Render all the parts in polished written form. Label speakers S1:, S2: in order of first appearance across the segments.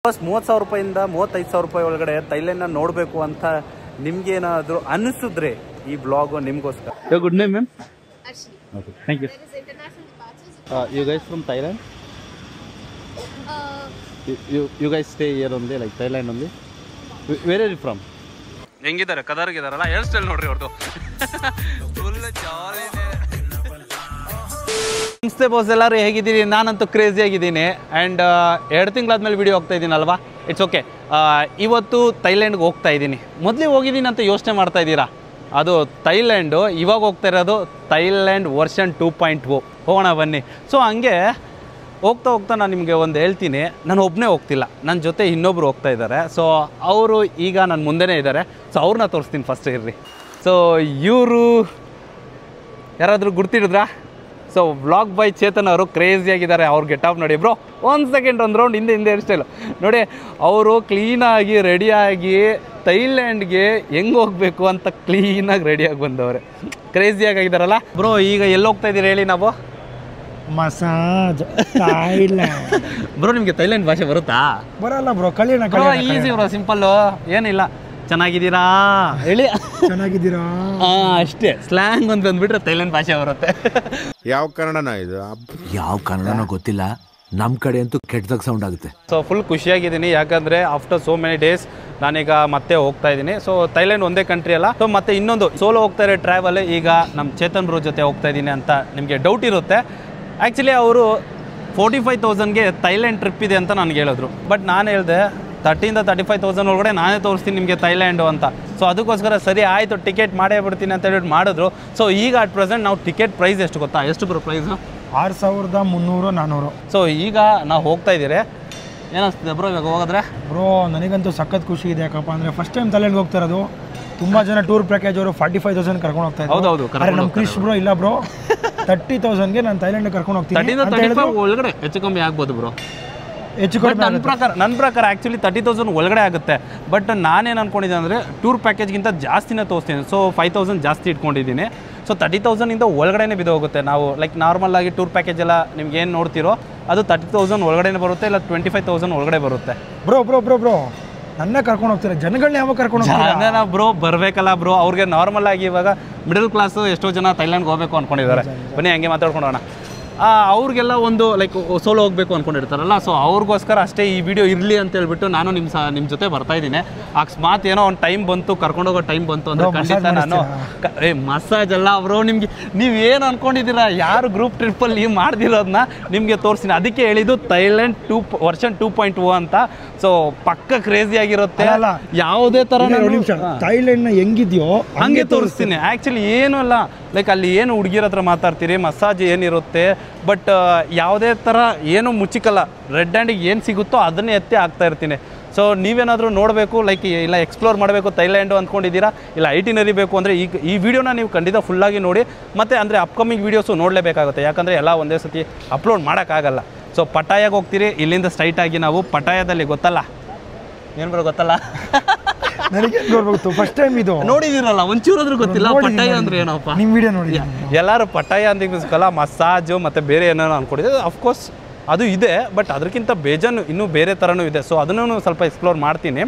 S1: Bus 30,000 ರೂಪಾಯಿಂದ 35,000 ರೂಪಾಯಿ ಒಳಗಡೆ ಥೈಲ್ಯಾಂಡ್ನ ನೋಡಬೇಕು ಅಂತ ನಿಮ್ಗೇನಾದರೂ ಅನಿಸಿದ್ರೆ ಈ ಬ್ಲಾಗ್ ನಿಮಗೋಸ್ಕರ. Good name ma'am?
S2: Ashni.
S1: Okay, thank you.
S2: There is international departures.
S1: You guys from Thailand? You guys stay here only, like Thailand only? Where are you from? ಹೆಂಗಿದ್ದಾರೆ? ಕದರ್ಗಿದಾರಲ್ಲ, ಹೇರ್ ಸ್ಟೈಲ್ ನೋಡ್ರಿ ಅವ್ರದ್ದು. ಫುಲ್ ಜಾಲಿ ಇದೆ. ನಮಸ್ತೆ boss, ಎಲ್ಲರೂ ಹೇಗಿದ್ದೀರಿ? ನಾನಂತೂ crazy ಆಗಿದ್ದೀನಿ. ಆ್ಯಂಡ್ 2 ತಿಂಗಳಾದ್ಮೇಲೆ ವಿಡಿಯೋ ಹೋಗ್ತಾ ಇದ್ದೀನಲ್ವಾ, ಇಟ್ಸ್ ಓಕೆ. ಇವತ್ತು ಥೈಲ್ಯಾಂಡ್ಗೆ ಹೋಗ್ತಾ ಇದ್ದೀನಿ. ಮೊದಲೇ ಹೋಗಿದ್ದೀನಿ ಅಂತ ಯೋಚನೆ ಮಾಡ್ತಾ ಇದ್ದೀರಾ? ಅದು ಥೈಲ್ಯಾಂಡು. ಇವಾಗ ಹೋಗ್ತಾ ಇರೋದು ಥೈಲ್ಯಾಂಡ್ ವರ್ಷನ್ 2.0. ಹೋಗೋಣ ಬನ್ನಿ. ಸೊ ಹಂಗೆ ಹೋಗ್ತಾ ನಾನು ನಿಮಗೆ ಒಂದು ಹೇಳ್ತೀನಿ. ನಾನು ಒಬ್ಬನೇ ಹೋಗ್ತಿಲ್ಲ, ನನ್ನ ಜೊತೆ ಇನ್ನೊಬ್ರು ಹೋಗ್ತಾ ಇದ್ದಾರೆ. ಸೊ ಅವರು ಈಗ ನನ್ನ ಮುಂದೆನೇ ಇದ್ದಾರೆ. ಸೊ ಅವ್ರನ್ನ ತೋರಿಸ್ತೀನಿ ಫಸ್ಟ್ ಇರ್ರಿ. ಸೊ ಇವರು ಯಾರಾದರೂ ಗುರ್ತಿಡಿದ್ರಾ? ಸೊ ವ್ಲಾಗ್ ಬೈ ಚೇತನ್ ಅವರು ಕ್ರೇಜಿಯಾಗಿದ್ದಾರೆ. ಅವ್ರು ಗೆಟಪ್ ನೋಡಿ ಬ್ರೋ, 1 ಸೆಕೆಂಡ್ ಒಂದು ರೌಂಡ್ ಹಿಂದೆ ಹೇರ್ ಸ್ಟೈಲು ನೋಡಿ. ಅವರು ಕ್ಲೀನಾಗಿ ರೆಡಿಯಾಗಿ ಥೈಲ್ಯಾಂಡ್ಗೆ ಹೆಂಗೆ ಹೋಗಬೇಕು ಅಂತ ಕ್ಲೀನಾಗಿ ರೆಡಿಯಾಗಿ ಬಂದವ್ರೆ. ಕ್ರೇಜಿಯಾಗಿದ್ದಾರಲ್ಲ ಬ್ರೋ. ಈಗ ಎಲ್ಲಿ ಹೋಗ್ತಾ ಇದ್ದೀರಿ ಹೇಳಿ? ನಾವು
S3: ಮಸಾಜ್ ಥೈಲ್ಯಾಂಡ್.
S1: ಬ್ರೋ ನಿಮಗೆ ಥೈಲ್ಯಾಂಡ್ ಭಾಷೆ ಬರುತ್ತಾ?
S3: ಬರಲ್ಲ ಬ್ರೋ, ಕಲಿಯೋಣ.
S1: ಈಸಿ ಬ್ರೋ, ಸಿಂಪಲ್ಲು, ಏನಿಲ್ಲ. ಚೆನ್ನಾಗಿದ್ದೀರಾ ಹೇಳಿ.
S3: ಚೆನ್ನಾಗಿದ್ದೀರಾ
S1: ಅಷ್ಟೇ. ಸ್ಲ್ಯಾಂಗ್ ಒಂದು ಬಂದ್ಬಿಟ್ರೆ ಥೈಲ್ಯಾಂಡ್ ಭಾಷೆ ಬರುತ್ತೆ.
S4: ಯಾವ ಕನ್ನಡನ ಇದು?
S5: ಯಾವ ಕನ್ನಡನೋ ಗೊತ್ತಿಲ್ಲ, ನಮ್ಮ ಕಡೆ ಅಂತೂ ಕೆಟ್ಟದಾಗ ಸೌಂಡ್ ಆಗುತ್ತೆ.
S1: ಸೊ ಫುಲ್ ಖುಷಿಯಾಗಿದ್ದೀನಿ, ಯಾಕಂದರೆ ಆಫ್ಟರ್ ಸೋ ಮೆನಿ ಡೇಸ್ ನಾನೀಗ ಮತ್ತೆ ಹೋಗ್ತಾ ಇದ್ದೀನಿ. ಸೊ ಥೈಲ್ಯಾಂಡ್ ಒಂದೇ ಕಂಟ್ರಿ ಅಲ್ಲ. ಸೊ ಮತ್ತೆ ಇನ್ನೊಂದು ಸೋಲೋ ಹೋಗ್ತಾ ಇರೋ ಟ್ರಾವೆಲ್ ಈಗ ನಮ್ಮ ಚೇತನ್ ಬ್ರೋ ಜೊತೆ ಹೋಗ್ತಾ ಇದ್ದೀನಿ ಅಂತ ನಿಮಗೆ ಡೌಟ್ ಇರುತ್ತೆ. ಆ್ಯಕ್ಚುಲಿ ಅವರು 45,000ಗೆ ಥೈಲ್ಯಾಂಡ್ ಟ್ರಿಪ್ ಇದೆ ಅಂತ ನನಗೆ ಹೇಳಿದ್ರು. ಬಟ್ ನಾನು ಹೇಳಿದೆ 30,000 to 35,000 ಒಳಗಡೆ ನಾನೇ ತೋರಿಸ್ತೀನಿ ನಿಮಗೆ ಥೈಲ್ಯಾಂಡು ಅಂತ. ಸೊ ಅದಕ್ಕೋಸ್ಕರ ಸರಿ ಆಯಿತು, ಟಿಕೆಟ್ ಮಾಡೇ ಬಿಡ್ತೀನಿ ಅಂತ ಹೇಳ್ಬಿಟ್ಟು ಮಾಡಿದ್ರು. ಸೊ ಈಗ ಅಟ್ ಪ್ರೆಸೆಂಟ್ ನಾವು ಟಿಕೆಟ್ ಪ್ರೈಸ್ ಎಷ್ಟು ಗೊತ್ತಾ? ಎಷ್ಟು ಬರೋ ಪ್ರೈಸು?
S3: 6,300-400.
S1: ಸೊ ಈಗ ನಾವು ಹೋಗ್ತಾ ಇದ್ದೀರಿ. ಏನಿಸ್ತದೆ ಬ್ರೋ ಇವಾಗ ಹೋಗಿದ್ರೆ?
S3: ಬ್ರೋ ನನಗಂತೂ ಸಖತ್ ಖುಷಿ ಇದೆ. ಯಾಕಪ್ಪ ಅಂದರೆ ಫಸ್ಟ್ ಟೈಮ್ ಥೈಲ್ಯಾಂಡ್ಗೆ ಹೋಗ್ತಾ ಇರೋದು. ತುಂಬ ಜನ ಟೂರ್ ಪ್ಯಾಕೇಜ್ ಅವರು 45,000 ಕರ್ಕೊಂಡು ಹೋಗ್ತಾ ಇದ್ದಾರೆ.
S1: ಹೌದೌದು,
S3: ನಮ್ಮ ಕ್ರಿಶ್ ಬ್ರೋ ಇಲ್ಲ ಬ್ರೋ, 30,000ಗೆ ನಾನು ಥೈಲ್ಯಾಂಡ್ಗೆ ಕರ್ಕೊಂಡು ಹೋಗ್ತೀನಿ.
S1: 30,000 ಒಳಗಡೆ ಹೆಚ್ಚು ಕಮ್ಮಿ ಆಗ್ಬೋದು ಬ್ರೋ.
S3: ಹೆಚ್ಚು ಕಡಿಮೆ
S1: ನನ್ನ ಪ್ರಕಾರ ಆ್ಯಕ್ಚುಲಿ 30,000 ಒಳಗಡೆ ಆಗುತ್ತೆ. ಬಟ್ ನಾನೇನು ಅಂದ್ಕೊಂಡಿದ್ದೆ ಅಂದರೆ ಟೂರ್ ಪ್ಯಾಕೇಜ್ಗಿಂತ ಜಾಸ್ತಿನೇ ತೋರಿಸ್ತೀನಿ. ಸೊ 5,000 ಜಾಸ್ತಿ ಇಟ್ಕೊಂಡಿದ್ದೀನಿ. ಸೊ 30,000ಇಂದ ಒಳಗಡೆನೇ ಬಿದ್ದು ಹೋಗುತ್ತೆ. ನಾವು ಲೈಕ್ ನಾರ್ಮಲ್ ಆಗಿ ಟೂರ್ ಪ್ಯಾಕೇಜ್ ಎಲ್ಲ ನಿಮ್ಗೆ ಏನು ನೋಡ್ತಿರೋ ಅದು 30,000 ಒಳಗಡೆನೇ ಬರುತ್ತೆ, ಇಲ್ಲ 25,000 ಒಳಗಡೆ ಬರುತ್ತೆ.
S3: ಬ್ರೋ ನನ್ನ ಕರ್ಕೊಂಡು ಹೋಗ್ತಾರೆ. ಜನಗಳನ್ನ ಯಾವಾಗ ಕರ್ಕೊಂಡು ಹೋಗ್ತಾರೆ
S1: ಬ್ರೋ? ಬರಬೇಕಲ್ಲ ಬ್ರೋ. ಅವ್ರಿಗೆ ನಾರ್ಮಲ್ ಆಗಿ ಇವಾಗ ಮಿಡಲ್ ಕ್ಲಾಸು ಎಷ್ಟೋ ಜನ ಥೈಲ್ಯಾಂಡ್ಗೆ ಹೋಗಬೇಕು ಅಂದ್ಕೊಂಡಿದ್ದಾರೆ. ಬನ್ನಿ ಹಂಗೆ ಮಾತಾಡ್ಕೊಂಡೋಣ. ಅವ್ರಿಗೆಲ್ಲ ಒಂದು ಲೈಕ್ ಸೋಲೋ ಹೋಗಬೇಕು ಅಂದ್ಕೊಂಡಿರ್ತಾರಲ್ಲ. ಸೊ ಅವ್ರಿಗೋಸ್ಕರ ಅಷ್ಟೇ ಈ ವಿಡಿಯೋ ಇರಲಿ ಅಂತ ಹೇಳ್ಬಿಟ್ಟು ನಾನು ನಿಮ್ಮ ಜೊತೆ ಬರ್ತಾ ಇದ್ದೀನಿ. ಅಕಸ್ಮಾತ್ ಏನೋ ಒಂದು ಟೈಮ್ ಬಂತು, ಕರ್ಕೊಂಡೋಗೋ ಟೈಮ್ ಬಂತು ಅಂದರೆ ಖಂಡಿತ ನಾನು ಮಸಾಜ್ ಅಲ್ಲ ಬ್ರೋ. ನಿಮಗೆ ನೀವೇನು ಅಂದ್ಕೊಂಡಿದ್ದೀರಾ? ಯಾರು ಗ್ರೂಪ್ ಟ್ರಿಪ್ಪಲ್ಲಿ ಮಾಡ್ದಿರೋದನ್ನ ನಿಮಗೆ ತೋರಿಸ್ತೀನಿ. ಅದಕ್ಕೆ ಹೇಳಿದ್ದು ಥೈಲ್ಯಾಂಡ್ ವರ್ಷನ್ 2.0 ಅಂತ. ಸೊ ಪಕ್ಕ ಕ್ರೇಜಿ ಆಗಿರುತ್ತೆ. ಯಾವುದೇ ಥರ
S3: ಥೈಲ್ಯಾಂಡ್ನ ಹೆಂಗಿದೆಯೋ
S1: ಹಂಗೆ ತೋರಿಸ್ತೀನಿ. ಆ್ಯಕ್ಚುಲಿ ಏನೂ ಅಲ್ಲ, ಲೈಕ್ ಅಲ್ಲಿ ಏನು ಹುಡುಗಿರ ಹತ್ರ ಮಾತಾಡ್ತೀರಿ, ಮಸಾಜ್ ಏನಿರುತ್ತೆ, ಬಟ್ ಯಾವುದೇ ಥರ ಏನು ಮುಚ್ಚಿಕಲ್ಲ. ರೆಡ್ ಹ್ಯಾಂಡಿಗೆ ಏನು ಸಿಗುತ್ತೋ ಅದನ್ನೇ ಎತ್ತಿ ಆಗ್ತಾ ಇರ್ತೀನಿ. ಸೊ ನೀವೇನಾದರೂ ನೋಡಬೇಕು, ಲೈಕ್ ಇಲ್ಲ ಎಕ್ಸ್ಪ್ಲೋರ್ ಮಾಡಬೇಕು ಥೈಲ್ಯಾಂಡು ಅಂದ್ಕೊಂಡಿದ್ದೀರಾ, ಇಲ್ಲ ಐಟಿನರಿ ಬೇಕು ಅಂದರೆ ಈ ವಿಡಿಯೋನ ನೀವು ಖಂಡಿತ ಫುಲ್ಲಾಗಿ ನೋಡಿ. ಮತ್ತು ಅಂದರೆ ಅಪ್ಕಮಿಂಗ್ ವೀಡಿಯೋಸು ನೋಡಲೇಬೇಕಾಗುತ್ತೆ, ಯಾಕಂದರೆ ಎಲ್ಲ ಒಂದೇ ಸತಿ ಅಪ್ಲೋಡ್ ಮಾಡೋಕ್ಕಾಗಲ್ಲ. ಸೊ ಪಟಾಯಾಗೆ ಹೋಗ್ತೀರಿ, ಇಲ್ಲಿಂದ ಸ್ಟ್ರೈಟಾಗಿ ನಾವು ಪಟಾಯದಲ್ಲಿ ಗೊತ್ತಲ್ಲ ಏನು ಬರೋ ಗೊತ್ತಲ್ಲ?
S3: ನನಗೆ ನೋಡ್ಬೇಕು ಫಸ್ಟ್ ಟೈಮ್ ಇದು
S1: ನೋಡಿದಿರಲ್ಲ, ಒಂಚೂರಾದ್ರೂ ಗೊತ್ತಿಲ್ಲ ಪಟಾಯ ಅಂದ್ರೆ ಏನಪ್ಪ?
S3: ನಿಮ್ಮ ವಿಡಿಯೋ ನೋಡಿ
S1: ಎಲ್ಲರೂ ಪಟಾಯ ಅಂದಿಲ್ಲ, ಮಸಾಜು ಮತ್ತು ಬೇರೆ ಏನೇನೋ ಅಂದ್ಕೊಂಡಿದ್ದೆ. ಅಫ್ಕೋರ್ಸ್ ಅದು ಇದೆ, ಬಟ್ ಅದಕ್ಕಿಂತ ಬೇಜಾನು ಇನ್ನೂ ಬೇರೆ ಥರನೂ ಇದೆ. ಸೊ ಅದನ್ನು ಸ್ವಲ್ಪ ಎಕ್ಸ್ಪ್ಲೋರ್ ಮಾಡ್ತೀನಿ.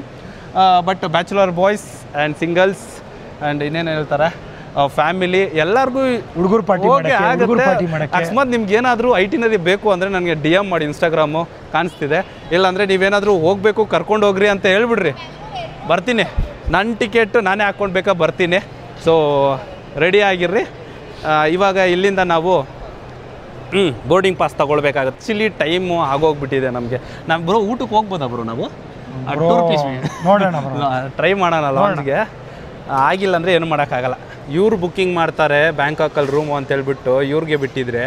S1: But bachelor boys and singles and ಇನ್ನೇನು ಹೇಳ್ತಾರೆ ಫ್ಯಾಮಿಲಿ ಎಲ್ಲರಿಗೂ
S3: ಹುಡುಗರು ಪಾರ್ಟಿ
S1: ಆಗುತ್ತೆ. ಅಕಸ್ಮಾತ್ ನಿಮ್ಗೆ ಏನಾದರೂ ಐಟಿನರಿ ಬೇಕು ಅಂದರೆ ನನಗೆ DM ಮಾಡಿ, ಇನ್ಸ್ಟಾಗ್ರಾಮು ಕಾಣಿಸ್ತಿದೆ. ಇಲ್ಲಾಂದರೆ ನೀವೇನಾದರೂ ಹೋಗಬೇಕು ಕರ್ಕೊಂಡು ಹೋಗ್ರಿ ಅಂತ ಹೇಳ್ಬಿಡ್ರಿ, ಬರ್ತೀನಿ. ನನ್ನ ಟಿಕೆಟ್ ನಾನೇ ಹಾಕ್ಕೊಂಡು ಬರ್ತೀನಿ. ಸೊ ರೆಡಿ ಆಗಿರ್ರಿ. ಇವಾಗ ಇಲ್ಲಿಂದ ನಾವು ಬೋರ್ಡಿಂಗ್ ಪಾಸ್ ತೊಗೊಳ್ಬೇಕಾಗುತ್ತೆ. ಆ್ಯಕ್ಚುಲಿ ಟೈಮು ಆಗೋಗ್ಬಿಟ್ಟಿದೆ ನಮಗೆ. ನಾವು ಬ್ರೋ ಊಟಕ್ಕೆ ಹೋಗ್ಬೋದಾ ಬ್ರೋ? ನಾವು
S3: ನೋಡೋಣ,
S1: ಟ್ರೈ ಮಾಡೋಣ ಲಾಂಜ್ಗೆ. ಆಗಿಲ್ಲ ಅಂದರೆ ಏನು ಮಾಡೋಕ್ಕಾಗಲ್ಲ. ಇವ್ರು ಬುಕ್ಕಿಂಗ್ ಮಾಡ್ತಾರೆ ಬ್ಯಾಂಕಾಕಲ್ಲಿ ರೂಮು ಅಂತ ಹೇಳ್ಬಿಟ್ಟು ಇವ್ರಿಗೆ ಬಿಟ್ಟಿದ್ರೆ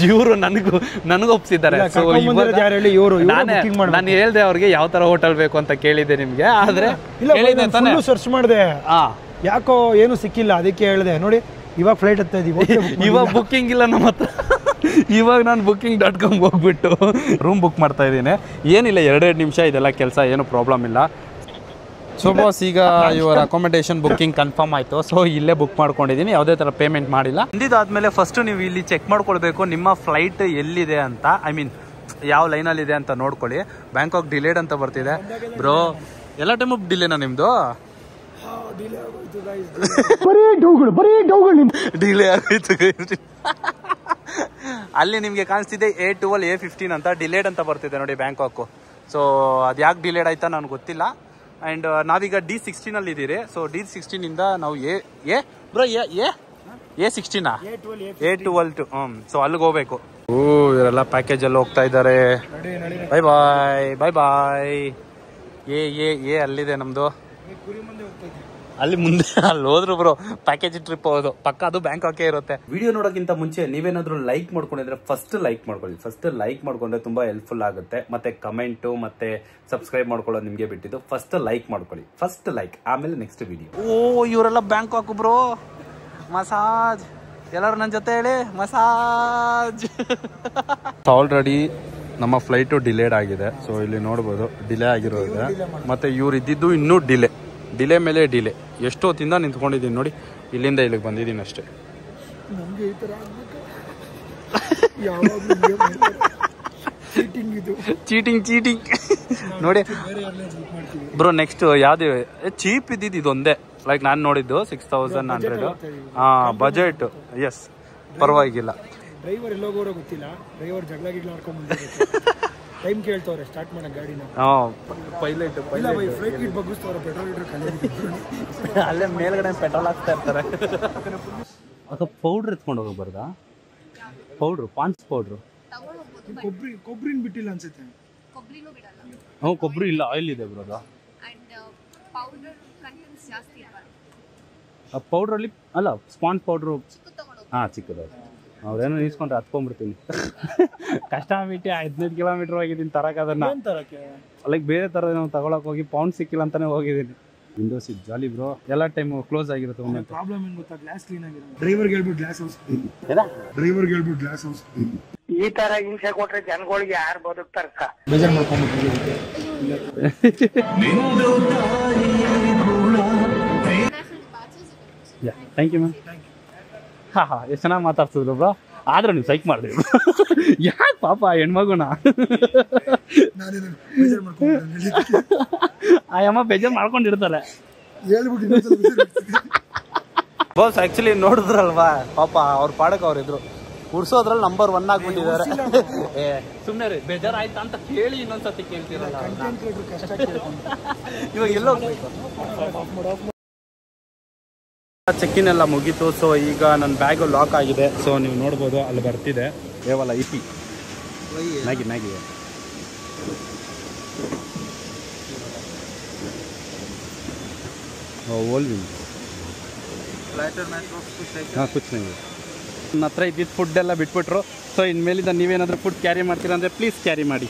S1: ಇವರು ನನಗೂ ಒಪ್ಸಿದ್ದಾರೆ. ಸೊ ನಾನು ಹೇಳಿದೆ ಅವ್ರಿಗೆ ಯಾವ ಥರ ಹೋಟೆಲ್ ಬೇಕು ಅಂತ ಕೇಳಿದ್ದೆ ನಿಮಗೆ. ಆದರೆ
S3: ಸರ್ಚ್ ಮಾಡಿದೆ, ಯಾಕೋ ಏನು ಸಿಕ್ಕಿಲ್ಲ, ಅದಕ್ಕೆ ಹೇಳಿದೆ. ನೋಡಿ ಇವಾಗ ಫ್ಲೈಟ್ ಹತ್ತಾ ಇದೀವಿ,
S1: ಇವಾಗ ಬುಕ್ಕಿಂಗ್ ಇಲ್ಲ ನಮ್ಮ ಹತ್ರ. ಇವಾಗ ನಾನು booking.com ಹೋಗ್ಬಿಟ್ಟು ರೂಮ್ ಬುಕ್ ಮಾಡ್ತಾ ಇದ್ದೀನಿ. ಏನಿಲ್ಲ, 2 ನಿಮಿಷ ಇದೆಲ್ಲ ಕೆಲಸ, ಏನು ಪ್ರಾಬ್ಲಮ್ ಇಲ್ಲ. ಸೊ ಬಾಸ್, ಈಗ ಇವರ ಅಕಾಮಿಡೇಷನ್ ಬುಕ್ಕಿಂಗ್ ಕನ್ಫರ್ಮ್ ಆಯಿತು. ಸೊ ಇಲ್ಲೇ ಬುಕ್ ಮಾಡ್ಕೊಂಡಿದ್ದೀನಿ, ಯಾವುದೇ ಥರ ಪೇಮೆಂಟ್ ಮಾಡಿಲ್ಲ. ಬಂದಿದ್ದಾದಮೇಲೆ ಫಸ್ಟು ನೀವು ಇಲ್ಲಿ ಚೆಕ್ ಮಾಡ್ಕೊಳ್ಬೇಕು ನಿಮ್ಮ ಫ್ಲೈಟ್ ಎಲ್ಲಿದೆ ಅಂತ. ಐ ಮೀನ್ ಯಾವ ಲೈನಲ್ಲಿ ಇದೆ ಅಂತ ನೋಡ್ಕೊಳ್ಳಿ. ಬ್ಯಾಂಕಾಕ್ ಡಿಲೇಡ್ ಅಂತ ಬರ್ತಿದೆ ಬ್ರೋ. ಎಲ್ಲ ಟೈಮು ಡಿಲೇನಾ ನಿಮ್ದು? ಡಿಲೇ ಆಗೋಯ್ತು. ಅಲ್ಲಿ ನಿಮ್ಗೆ ಕಾಣಿಸ್ತಿದೆ A12 A15 ಅಂತ ಡಿಲೇಡ್ ಅಂತ ಬರ್ತಿದೆ ನೋಡಿ ಬ್ಯಾಂಕಾಕ್. ಸೊ ಅದು ಯಾಕೆ ಡಿಲೇಡ್ ಆಯ್ತಾ ನನಗೆ ಗೊತ್ತಿಲ್ಲ. ಆ್ಯಂಡ್ ನಾವೀಗ D16 ಅಲ್ಲಿ ಇದ್ದೀರಿ. ಸೊ D16 ಇಂದ ನಾವು A16 A12 ಸೊ ಅಲ್ಲಿಗೆ ಹೋಗ್ಬೇಕು. ಇವರೆಲ್ಲ ಪ್ಯಾಕೇಜ್ ಅಲ್ಲಿ ಹೋಗ್ತಾ ಇದ್ದಾರೆ. ಬಾಯ್ ಬಾಯ್ ಬಾಯ್ ಬಾಯ್. ಏ ಅಲ್ಲಿದೆ ನಮ್ದು. ಅಲ್ಲಿ ಮುಂದೆ ಅಲ್ಲಿ ಹೋದ್ರು ಬ್ರೋ ಪ್ಯಾಕೇಜ್ ಟ್ರಿಪ್ ಹೋದು ಪಕ್ಕ. ಅದು ಬ್ಯಾಂಕಾಕೇ ಇರುತ್ತೆ. ವಿಡಿಯೋ ನೋಡೋಕ್ಕಿಂತ ಮುಂಚೆ ನೀವೇನಾದ್ರೂ ಲೈಕ್ ಮಾಡ್ಕೊಂಡಿದ್ರೆ ಫಸ್ಟ್ ಲೈಕ್ ಮಾಡ್ಕೊಳ್ಳಿ. ಫಸ್ಟ್ ಲೈಕ್ ಮಾಡ್ಕೊಂಡ್ರೆ ತುಂಬಾ ಹೆಲ್ಪ್ಫುಲ್ ಆಗುತ್ತೆ. ಮತ್ತೆ ಕಮೆಂಟು ಮತ್ತೆ ಸಬ್ಸ್ಕ್ರೈಬ್ ಮಾಡ್ಕೊಳ್ಳೋದು ನಿಮ್ಗೆ ಬಿಟ್ಟಿದ್ದು. ಫಸ್ಟ್ ಲೈಕ್ ಮಾಡ್ಕೊಳ್ಳಿ. ಫಸ್ಟ್ ಲೈಕ್, ಆಮೇಲೆ ನೆಕ್ಸ್ಟ್ ವಿಡಿಯೋ. ಇವರೆಲ್ಲ ಬ್ಯಾಂಕಾಕ್ ಬ್ರೋ. ಮಸಾಜ್ ಎಲ್ಲರೂ ನನ್ನ ಜೊತೆ ಹೇಳಿ ಮಸಾಜ್. ಆಲ್ರೆಡಿ ನಮ್ಮ ಫ್ಲೈಟು ಡಿಲೇಡ್ ಆಗಿದೆ. ಸೊ ಇಲ್ಲಿ ನೋಡ್ಬೋದು ಡಿಲೇ ಆಗಿರೋದು. ಮತ್ತೆ ಇವ್ರು ಇದ್ದಿದ್ದು ಇನ್ನೂ ಡಿಲೇ ಮೇಲೆ ಡಿಲೇ. ಎಷ್ಟು ಹೊತ್ತಿಂದ ನಿಂತ್ಕೊಂಡಿದ್ದೀನಿ ನೋಡಿ. ಇಲ್ಲಿಂದ ಇಲ್ಲಿಗೆ ಬಂದಿದ್ದೀನಿ ಅಷ್ಟೇ. ಚೀಟಿಂಗ್ ನೋಡಿ ಬ್ರೋ. ನೆಕ್ಸ್ಟ್ ಯಾವ್ದು ಚೀಪ್ ಇದ್ದಿದ್ದು ಇದೊಂದೇ. ಲೈಕ್ ನಾನು ನೋಡಿದ್ದು 6100 ಬಜೆಟ್. ಎಸ್ ಪರವಾಗಿಲ್ಲ.
S3: ಡ್ರೈವರ್ ಎಲ್ಲೋಗೋರೋ ಗೊತ್ತಿಲ್ಲ. ಡ್ರೈವರ್ ಜಗಳ ಗಿಗ್ಲ ಆಡ್ಕೊಂಡು ಟೈಮ್ ಕೇಳ್ತವ್ರೆ ಸ್ಟಾರ್ಟ್ ಮಾಡಕ್ ಗಾಡಿನ.
S1: ಪೈಲಟ್
S3: ಫ್ಲೈಟ್ ಗಿಟ್ ಬಗ್ಗಿಸ್ತವ್ರೆ. ಪೆಟ್ರೋಲ್ ಲೀಟರ್
S1: ಅಲ್ಲೇ ಮೇಲ್ಗಡೆ ಪೆಟ್ರೋಲ್ ಹಾಕ್ತಾ ಇರ್ತಾರೆ. ಅದು ಪೌಡ್ರ್ ಎತ್ಕೊಂಡು ಹೋಗಬಾರ್ದಾ? ಪೌಡ್ರು ಪಾನ್ಸ್ ಪೌಡ್ರು
S3: ಕೊಬ್ಬರಿನ ಬಿಟ್ಟಿಲ್ಲ ಅನ್ಸುತ್ತೆ.
S2: ಕೊಬ್ಬರಿನೂ ಬಿಡಲ್ಲ.
S1: ಕೊಬ್ಬರಿ ಇಲ್ಲ, ಆಯಿಲ್ ಇದೆ ಬ್ರೋ. ಅದು
S2: ಅಂಡ್ ಪೌಡರ್ ಕಂಟೆಂಟ್ಸ್ ಜಾಸ್ತಿ ಇರಲ್ಲ.
S1: ಪೌಡ್ರಲ್ಲಿ ಅಲ್ಲ ಸ್ಪಾನ್ಸ್ ಪೌಡ್ರು.
S2: ಚಿಕ್ಕದು ತಗೊಂಡು
S1: ಚಿಕ್ಕದು. ಅವ್ರೇನೋ ಇಸ್ಕೊಂಡ್ರೆ ಹತ್ಕೊಂಡ್ಬಿಡ್ತೀನಿ. ಕಷ್ಟ ಬಿಟ್ಟು 15 ಕಿಲೋಮೀಟರ್ ಹೋಗಿದ್ದೀನಿ ತರಕ್ಕೆ. ಅದನ್ನ ಲೈಕ್ ಬೇರೆ ಥರ ನಾವು ತಗೊಳಕ್ ಹೋಗಿ ಪೌಂಡ್ ಸಿಕ್ಕಿಲ್ಲ ಅಂತಾನೆ ಹೋಗಿದ್ದೀನಿ. ವಿಂಡೋ ಸೀಟ್ ಜಾಲಿ ಬ್ರೋ. ಎಲ್ಲ ಟೈಮ್ ಕ್ಲೋಸ್ ಆಗಿರುತ್ತೆ. ಒಮ್ಮೆ
S3: ಪ್ರಾಬ್ಲಮ್ ಏನು ಗೊತ್ತಾ? ಗ್ಲಾಸ್ ಕ್ಲೀನ್ ಆಗಿರೋ. ಡ್ರೈವರ್ಗೆ ಹೇಳ್ಬಿಟ್ಟು ಗ್ಲಾಸ್ ಹೌಸ್.
S6: ಈ ತರ ಹಿಂಸೆ ಕೊಟ್ರೆ ಜನಗಳಿಗೆ ಯಾರು ಬದುಕ್ತಾರಕ್ಕ?
S3: ಬೇಜಾರು ಮಾಡ್ಕೊಂಡ್ಬಿಟ್ಟು.
S1: Thank you ma'am. ಎಷ್ಟು ಚೆನ್ನಾಗಿ ಮಾತಾಡ್ತಿದ್ರು ಬ್ರೋ. ಆದ್ರೆ ನೀವು ಸೈಕ್ ಮಾಡಿದ್ರಿ. ಯಾಕೆ ಪಾಪ ಹೆಣ್ಮಗುನ ಆ ಅಮ್ಮ ಬೇಜಾರು ಮಾಡ್ಕೊಂಡಿರ್ತಾರೆ. ಬಾಸ್ ಆಕ್ಚುಲಿ ನೋಡಿದ್ರಲ್ವಾ ಪಾಪ ಅವ್ರ ಪಾಡಕ್ಕೆ ಅವ್ರಿದ್ರು. ಉಡ್ಸೋದ್ರಲ್ಲಿ ನಂಬರ್ 1 ಆಗ್ಬಿಟ್ಟಿದ್ದಾರೆ. ಸುಮ್ಮನೆ ರೀ ಬೇಜಾರು ಆಯ್ತಾ ಅಂತ ಕೇಳಿ ಇನ್ನೊಂದ್ಸತಿ ಕೇಳ್ತಿರಲ್ಲ. ಇವಾಗ ಎಲ್ಲೋಗ್ಬೇಕು? ಚೆಕ್ಕಿನ್ ಎಲ್ಲ ಮುಗೀತು. ಸೊ ಈಗ ನನ್ನ ಬ್ಯಾಗು ಲಾಕ್ ಆಗಿದೆ. ಸೊ ನೀವು ನೋಡ್ಬೋದು ಅಲ್ಲಿ ಬರ್ತಿದೆ ಕೇವಲ IP ಮ್ಯಾಗಿ ಓಲ್ವಿನ್ ಕುಚ್ ನಂಗೆ. ನನ್ನ ಹತ್ರ ಇದ್ದಿದ್ದು ಫುಡ್ ಎಲ್ಲ ಬಿಟ್ಬಿಟ್ರು. ಸೊ ಇನ್ಮೇಲಿಂದ ನೀವೇನಾದರೂ ಫುಡ್ ಕ್ಯಾರಿ ಮಾಡ್ತೀರಾ ಅಂದರೆ ಪ್ಲೀಸ್ ಕ್ಯಾರಿ ಮಾಡಿ.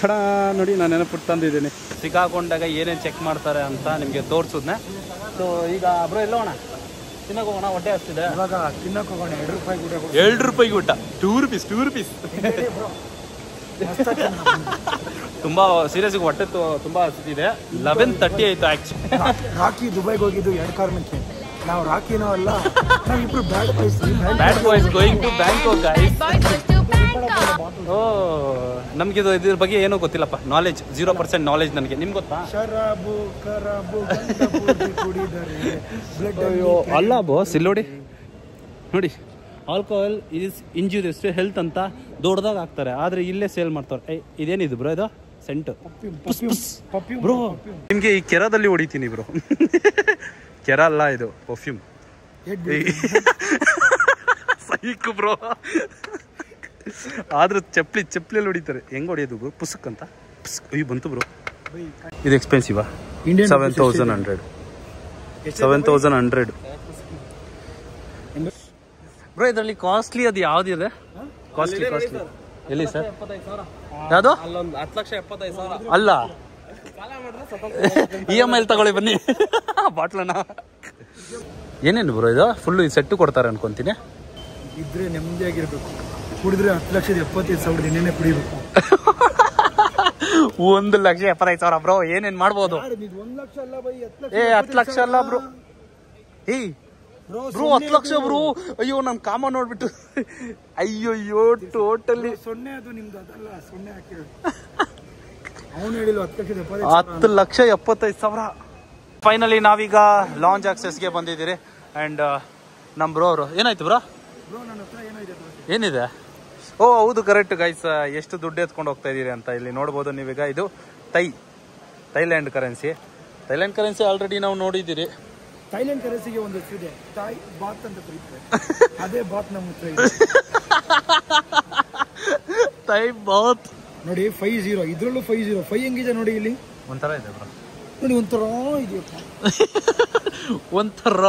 S1: ಕಡ ನೋಡಿ ನಾನೇನೋ ಫುಡ್ ತಂದಿದ್ದೀನಿ. ಸಿಕ್ಕಾಕೊಂಡಾಗ ಏನೇನು ಚೆಕ್ ಮಾಡ್ತಾರೆ ಅಂತ ನಿಮಗೆ ತೋರಿಸಿದ್ನೆ. ಸೊ ಈಗ ಬ್ರೋ ಎಲ್ಲೋಣ ತಿನ್ನಕ್ಕೆ ಹೋಗೋಣ. ಹೊಟ್ಟೆ ಹಸ್ತಿದೆ.
S3: ಇವಾಗ ತಿನ್ನಕ್ಕೆ ಹೋಗೋಣ.
S1: 2 ರೂಪಾಯಿಗೆ ಊಟ. 2 ರೂಪೀಸ್. ತುಂಬ ಸೀರಿಯಸ್ಗೆ ಹೊಟ್ಟೆ ತುಂಬ ಹಸ್ತಿದೆ. 11:30 ಆಯಿತು ಆ್ಯಕ್ಚುಲಿ.
S3: ರಾಕಿ ದುಬೈಗೆ ಹೋಗಿದ್ದು 2 ಕಾರಣಕ್ಕೆ. ನಾವು ರಾಕಿನೋ ಅಲ್ಲ, ನಾವಿಬ್ರು bad
S1: boys going to Bangkok guys. ನಮ್ಗಿದು ಇದ್ರ ಬಗ್ಗೆ ಏನೂ ಗೊತ್ತಿಲ್ಲಪ್ಪ. ನಾಲೆಜ್ 0% ನಾಲೆಜ್ ನನಗೆ. ನಿಮ್ಗೆ ಗೊತ್ತಾ?
S3: ಶರಾಬು ಕರಾಬು
S1: ಅಲ್ಲ ಬಾಸ್, ಇಲ್ಲಿ ನೋಡಿ alcohol is injurious to health ಅಂತ ದೊಡ್ಡದಾಗ ಹಾಕ್ತಾರೆ. ಆದರೆ ಇಲ್ಲೇ ಸೇಲ್ ಮಾಡ್ತಾರೆ. ಇದೇನಿದು ಬ್ರೋ? ಇದು ಸೆಂಟ್ ಬ್ರೋ. ನಿಮಗೆ ಈ ಕೆರದಲ್ಲಿ ಹೊಡಿತೀನಿ ಬ್ರೋ. ಕೆರ ಅಲ್ಲ ಇದು ಪರ್ಫ್ಯೂಮ್. ಸೈಕ್ ಬ್ರೋ. ಆದ್ರೂ ಚಪ್ಪಲಿಯಲ್ಲಿ ಹೊಡಿತಾರೆ. ಹೆಂಗ್ ಹೊಡಿಯೋದು ಬ್ರೋ? ಪುಸ್ಕ್ ಅಂತ ಅಯ್ಯೋ ಬಂತು ಬ್ರೋ. ಇದು ಎಕ್ಸ್ಪೆನ್ಸಿವಾ? 7,100 ಬ್ರೋ. ಇದರಲ್ಲಿ ಕಾಸ್ಟ್ಲಿ ಅದು ಯಾವ್ದಿದೆ? ಕಾಸ್ಟ್ಲಿ ಎಲ್ಲಿ ಸರ್? ಯಾವುದು? 10,75,000 ಅಲ್ಲ. EMI ತಗೊಳ್ಳಿ ಬನ್ನಿ ಬಾಟ್ಲನ್ನ. ಏನೇನು ಬ್ರೋ ಇದು? ಫುಲ್ಲು ಈ ಸೆಟ್ಟು ಕೊಡ್ತಾರೆ ಅನ್ಕೊಂತೀನಿ.
S3: ಇದ್ರೆ ನೆಮ್ಮದಿಯಾಗಿರ್ಬೇಕು. ಕುಡಿದ್ರೆ 10,75,000 ಇನ್ನೇನೆ ಕುಡಿಬೇಕು.
S1: 1,75,000 ಬ್ರೋ. ಏನೇನ್ ಮಾಡ್ಬೋದು?
S3: 1 ಲಕ್ಷ ಅಲ್ಲ ಬೈ, 10 ಲಕ್ಷ.
S1: 10 ಲಕ್ಷ ಅಲ್ಲ ಬ್ರೋ. Bro 10 lakh bro. ಅಯ್ಯೋ ನಮ್ ಕಾಮ ನೋಡ್ಬಿಟ್ಟು ಅಯ್ಯೋ ಟೋಟಲಿ
S3: 0 ಅದು ನಿಮ್ದು ಅದಲ್ಲ 0 ಹಾಕಿ ಅವನು ಹೇಳಿಲ್ಲ
S1: 10 ಲಕ್ಷ 75,000. ಫೈನಲಿ ನಾವೀಗ ಲಾಂಚ್ ಆಕ್ಸೆಸ್ಗೆ ಬಂದಿದ್ದೀರಿ. ಆ್ಯಂಡ್ ನಮ್ಮ ಬ್ರೋ ಅವರು ಏನಾಯ್ತು ಬ್ರೋ? ಏನಿದೆ? ಓ ಹೌದು ಕರೆಕ್ಟ್ ಗೈಸ್. ಎಷ್ಟು ದುಡ್ಡು ಎತ್ಕೊಂಡು ಹೋಗ್ತಾ ಇದ್ದೀರಿ ಅಂತ ಇಲ್ಲಿ ನೋಡ್ಬೋದು ನೀವೀಗ. ಇದು Thailand currency. Thailand currency already ನಾವು ನೋಡಿದ್ದೀರಿ.
S3: ಥೈಲ್ಯಾಂಡ್ ಕರೆನ್ಸಿಗೆ ಒಂದು ಹೆಸರಿದೆ, ಥಾಯ್ ಬಾತ್ ಅಂತ ಕರೀತಾರೆ. ಅದೇ ಬಾತ್ ನಮ್ಮ ಹತ್ರ ಇದೆ.
S1: ಥೈ ಬಾತ್
S3: ನೋಡಿ 50, ಇದ್ರಲ್ಲೂ 50. 5 ಹೆಂಗಿದೆ ನೋಡಿ ಇಲ್ಲಿ.
S1: ಒಂಥರ ಇದೆ ಬ್ರೋ
S3: ನೋಡಿ, ಒಂಥರ ಇದೆಯಪ್ಪ.
S1: ಒಂಥರ